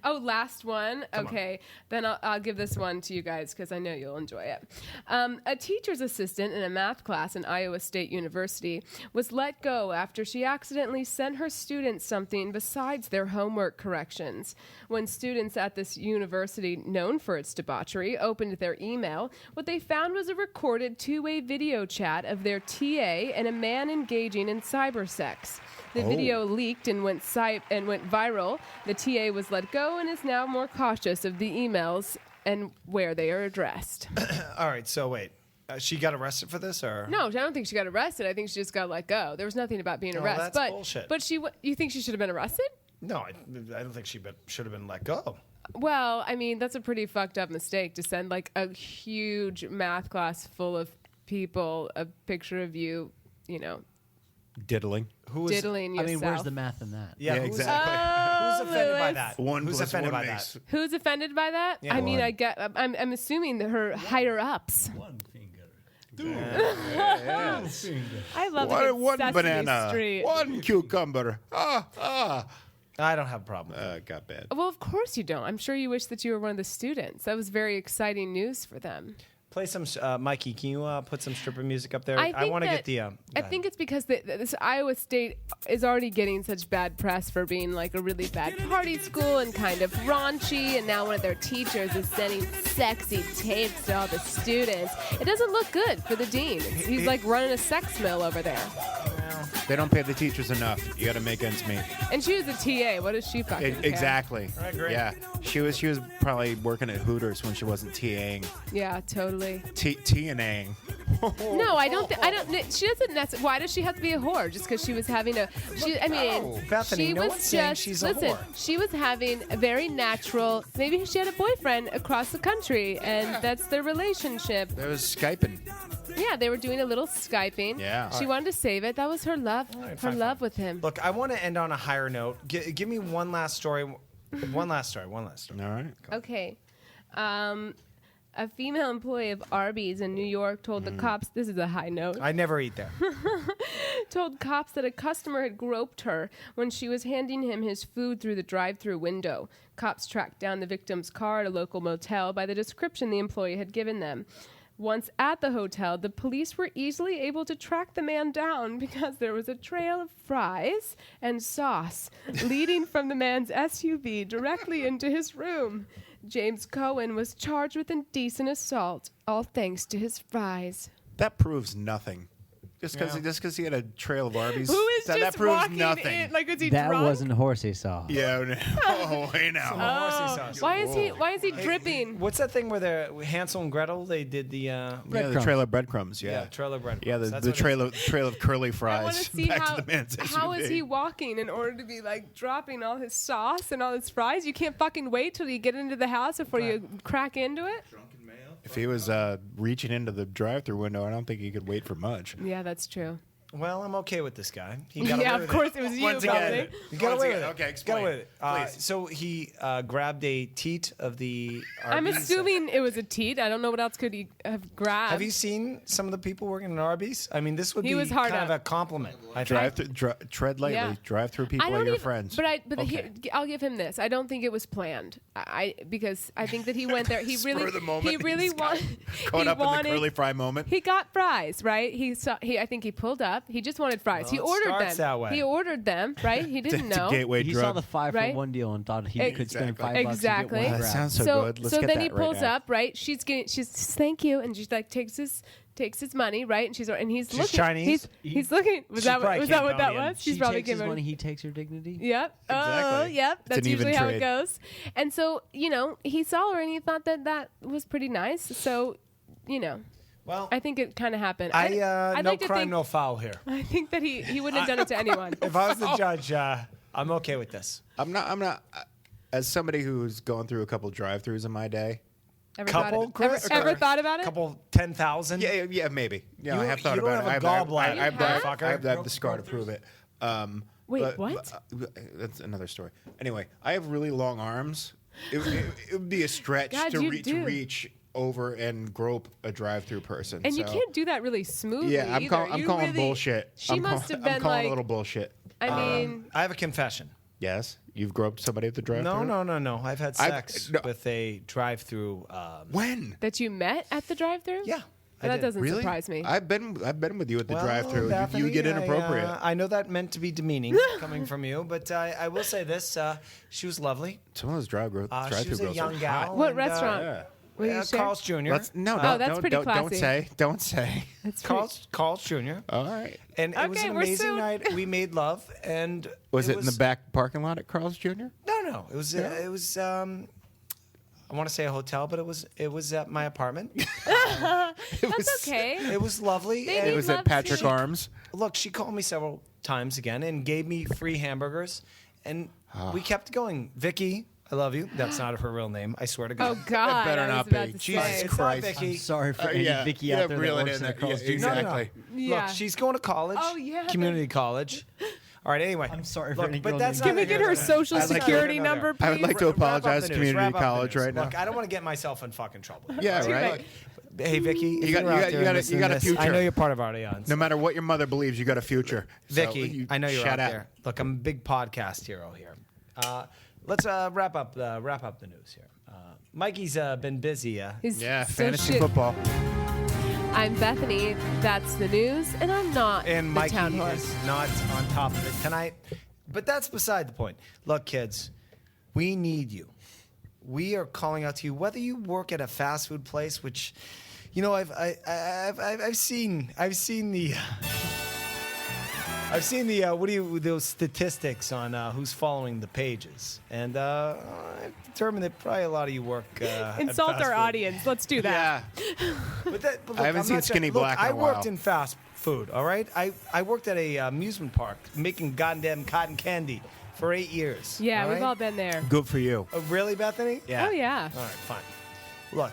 C: Oh, last one. Okay, then I'll give this one to you guys because I know you'll enjoy it. A teacher's assistant in a math class in Iowa State University was let go after she accidentally sent her students something besides their homework corrections. When students at this university, known for its debauchery, opened their email, what they found was a recorded two-way video chat of their TA and a man engaging in cyber sex. The video leaked and went viral. The TA was let go and is now more cautious of the emails and where they are addressed.
B: All right. So wait, she got arrested for this, or
C: No, I don't think she got arrested. I think she just got let go. There was nothing about being arrested.
B: that's bullshit.
C: But you think she should have been arrested?
B: No, I don't think she should have been let go.
C: Well, I mean, that's a pretty fucked up mistake to send like a huge math class full of people a picture of you,
D: Diddling.
C: diddling yourself.
H: I mean, where's the math in that?
B: Yeah,
D: exactly.
B: Who's offended by
C: Lewis.
B: that?
D: One
B: Who's
D: plus
B: offended
D: one
B: by
D: makes-
B: that?
C: Who's offended by that?
B: Yeah.
C: I mean, I'm assuming that her higher ups.
H: One finger.
C: I love
D: One
C: Sesame
D: banana.
C: Street.
D: One cucumber. Ah.
B: I don't have a problem with it.
D: Got bad.
C: Well, of course you don't. I'm sure you wish that you were one of the students. That was very exciting news for them.
B: Play some, Mikey. Can you put some stripper music up there?
C: I
B: I want to
C: think
B: get the.
C: I
B: go ahead.
C: think it's because this Iowa State is already getting such bad press for being like a really bad party school and kind of raunchy, and now one of their teachers is sending sexy tapes to all the students. It doesn't look good for the dean. He's like running a sex mill over there.
D: They don't pay the teachers enough. You got to make ends meet.
C: And she was a TA. What does she fucking care?
D: Exactly.
B: I agree.
D: Yeah. She was probably working at Hooters when she wasn't TAing.
C: Yeah, totally.
D: TNAing.
C: No, I don't. She doesn't. Why does she have to be a whore? Just because she was having a. I mean,
B: Bethany,
C: she
B: no
C: was
B: one's saying
C: just.
B: she's a
C: Listen,
B: whore.
C: she was having a very natural. Maybe she had a boyfriend across the country, and that's their relationship.
D: There was Skyping.
C: Yeah, they were doing a little Skyping.
D: Yeah.
C: She wanted to save it. That was her love. Her love with him.
B: Look, I want to end on a higher note. Give me one last story. One last story.
D: All right.
C: Okay. A female employee of Arby's in New York told the cops, this is a high note,
B: I never eat there.
C: told cops that a customer had groped her when she was handing him his food through the drive-thru window. Cops tracked down the victim's car at a local motel by the description the employee had given them. Once at the hotel, the police were easily able to track the man down because there was a trail of fries and sauce leading from the man's SUV directly into his room. James Cohen was charged with indecent assault, all thanks to his fries.
D: That proves nothing. Just because he had a trail of Arby's.
C: Who is
D: that
C: just
D: proves
C: walking
D: nothing.
C: in? Like, was he
H: That
C: drunk?
H: wasn't horsey sauce.
D: Yeah. Oh, hey now.
B: Horsey sauce.
C: Why is he dripping?
B: What's that thing where the Hansel and Gretel? They did the.
D: Yeah, the
H: Breadcrumbs.
D: trail of breadcrumbs. Yeah.
B: trail of breadcrumbs.
D: Yeah,
B: That's
D: the
B: what it
D: trail of curly
C: I want
D: fries
C: to see
D: back to the man's
C: how
D: SUV.
C: is he walking in order to be like dropping all his sauce and all his fries? You can't fucking wait till you get into the house before you crack into it.
D: If he was reaching into the drive-thru window, I don't think he could wait for much.
C: Yeah, that's true.
B: Well, I'm okay with this guy. He got
C: Yeah,
B: away
C: of
B: with
C: course it was you,
B: Once again,
C: Bethany.
B: he got
D: Once
B: away
D: again,
B: with it.
D: okay,
B: Got
D: explain.
B: away with it.
D: Please.
B: So he grabbed a teat of the.
C: I'm
B: Arby's.
C: assuming it was a teat. I don't know what else could he have grabbed.
B: Have you seen some of the people working at Arby's? I mean, this would
C: He
B: be
C: was hard
B: kind of
C: up.
B: a compliment. I think.
D: Tread lightly.
C: Yeah.
D: Drive-through people
C: I
D: are
C: don't
D: your
C: even,
D: friends.
C: But here, I'll give him this. I don't think it was planned. Because I think that he went there. He
D: Spur
C: really,
D: of the moment,
C: he really
D: he's got
C: wanted.
D: Caught
C: he
D: up in
C: wanted,
D: the curly fry moment.
C: He got fries, right? I think he pulled up. He just wanted fries. He
B: Well, it
C: ordered
B: starts
C: them.
B: that way.
C: He ordered them, right? He didn't
D: It's a
C: know.
D: gateway
H: He
D: drug.
H: saw the 5
C: Right?
H: for 1 deal and thought he could spend
D: Exactly.
H: $5
C: Exactly.
H: to get
D: Wow,
H: one
D: that
H: grab.
D: sounds so good. Let's get
C: then
D: that
C: he pulls
D: right now.
C: up, right? She's thank you, and she like takes his money, right? And he's looking.
B: Chinese?
C: He's looking. Was
B: She's
C: that
B: probably
C: what that
B: Cambodian.
C: was? She's
H: She
C: probably
H: takes his
C: Cambodian.
H: money, he takes her dignity.
C: Yep. Oh,
D: Exactly.
C: yep.
D: It's
C: That's
D: an even
C: usually how it
D: trade.
C: goes. And so, he saw her and he thought that was pretty nice. So,
B: Well,
C: I think it kind of happened.
B: I'd
C: I'd
B: no
C: like to
B: crime,
C: think,
B: no foul here.
C: I think that he wouldn't have done it to anyone.
B: If I was the judge, I'm okay with this.
D: I'm not. As somebody who's gone through a couple drive-thrus in my day.
C: Ever
B: Couple,
C: thought it-
B: Chris?
C: Ever thought about it?
B: Couple 10,000.
D: Yeah, maybe. Yeah, I
B: You-
D: have thought
B: you don't
D: about
B: have
D: it.
B: a
D: I have
B: gallbladder,
C: You have?
D: I have the scar to prove it.
C: Wait,
D: but-
C: what?
D: That's another story. Anyway, I have really long arms. It would be a stretch
C: God,
D: to
C: you do.
D: reach over and grope a drive-through person.
C: And you
D: so-
C: can't do that really smoothly.
D: Yeah, I'm
C: either.
D: calling
C: You
D: bullshit.
C: She
D: I'm
C: must
D: call-
C: have been
D: I'm calling
C: like.
D: a little bullshit.
C: I mean,
B: I have a confession.
D: Yes, you've groped somebody at the drive-through.
B: No. I've had sex
D: no.
B: with a drive-through.
D: When?
C: that you met at the drive-thru.
B: Yeah, I
C: that
B: did.
C: doesn't
D: Really?
C: surprise me.
D: I've been with you at the
B: Well,
D: drive-through.
B: Bethany,
D: You get inappropriate.
B: I know that meant to be demeaning coming from you, but I will say this: she was lovely.
D: Some of those drive-through
B: She was a
D: girls
B: young
D: are
B: gal.
D: hot.
C: What
B: and,
C: restaurant?
D: Yeah.
C: Will you share?
B: Carl's Jr.
D: Let's no,
C: Oh,
D: don't,
C: that's
D: don't,
C: pretty
D: don't,
C: classy.
D: don't say.
C: That's pretty-
B: Carl's Jr.
D: All right.
B: And it was
C: Okay,
B: an
C: we're
B: amazing
C: soon.
B: night. We made love, and
D: Was it in the back parking lot at Carl's Jr.?
B: No. It was. It was. I want to say a hotel, but it was at my apartment.
C: That's okay.
B: It was lovely.
C: They
B: and
C: need
D: It was
C: love
D: at Patrick
C: too.
D: Arms.
B: Look, she called me several times again and gave me free hamburgers. and we kept going. Vicky, I love you. That's not her real name. I swear to God.
C: Oh God!
D: better
C: I was
D: not
C: about
D: be.
C: to
D: Jesus
C: say.
B: It's not
D: Christ.
B: Vicky.
H: I'm sorry for any
D: yeah,
H: Vicky
D: yeah,
H: out there
D: reel
H: that
D: it
H: works
D: in
H: in the
D: there. Yeah,
H: Carl Studio.
D: exactly.
C: Yeah.
B: Look, she's going to college.
C: Oh, yeah.
B: Community college. All right. Anyway,
H: I'm sorry for
B: look,
H: any
B: but
H: girl
B: that's
H: named
B: not
C: Can we
B: neither
C: get
B: here
C: her
B: nor there.
C: social
B: I'd like to-
C: security
B: no, no, no.
C: number, please?
D: I would like to
B: Wrap up
D: apologize
B: the
D: to
B: news,
D: community
B: wrap up the
D: college
B: news.
D: right now.
B: Look, I don't want to get myself in fucking trouble.
D: Yeah,
B: All
D: right.
B: Hey, Vicky, if
D: You got-
B: you're
D: you
B: out
D: got-
B: there
D: you got a-
B: listening
D: you got
B: to
D: a
B: this, I
D: future.
B: know you're part of our audience.
D: No matter what your mother believes, you got a future. So
B: Vicky, I know you're
D: shout
B: out there. Look, I'm a big podcast hero here. Let's wrap up the news here. Mikey's been busy.
C: He's
D: Yeah,
C: so
D: fantasy
C: shit.
D: football.
C: I'm Bethany. That's the news, and I'm not
B: And
C: the
B: Mikey
C: town horse.
B: is not on top of it tonight. But that's beside the point. Look, kids, we need you. We are calling out to you, whether you work at a fast food place, which, you know, I've seen those statistics on who's following the pages, and I've determined that probably a lot of you work. At
C: Insult
B: fast
C: our
B: food.
C: audience. Let's do that.
D: Yeah.
B: But look,
D: I haven't
B: I'm
D: seen
B: not
D: Skinny
B: look,
D: Black in
B: I
D: a
B: worked
D: while.
B: in fast food. All right, I worked at a amusement park making goddamn cotton candy for 8 years.
C: Yeah, we've
B: right?
C: all been there.
D: Good for you.
B: Oh, really, Bethany?
D: Yeah.
C: Oh yeah.
B: All right, fine. Look,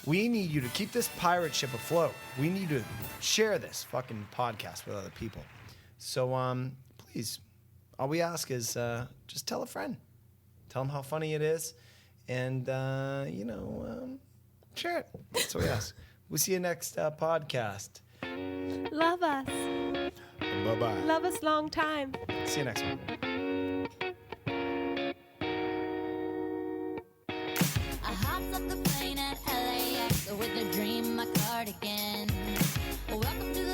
B: we need you to keep this pirate ship afloat. We need to share this fucking podcast with other people. So, please, all we ask is just tell a friend. Tell them how funny it is. And, share it. That's what we ask. We'll see you next podcast.
C: Love us.
D: Bye-bye.
C: Love us long time.
B: See you next one.
J: I hopped off the plane at LAX with a dream, my cardigan. Welcome to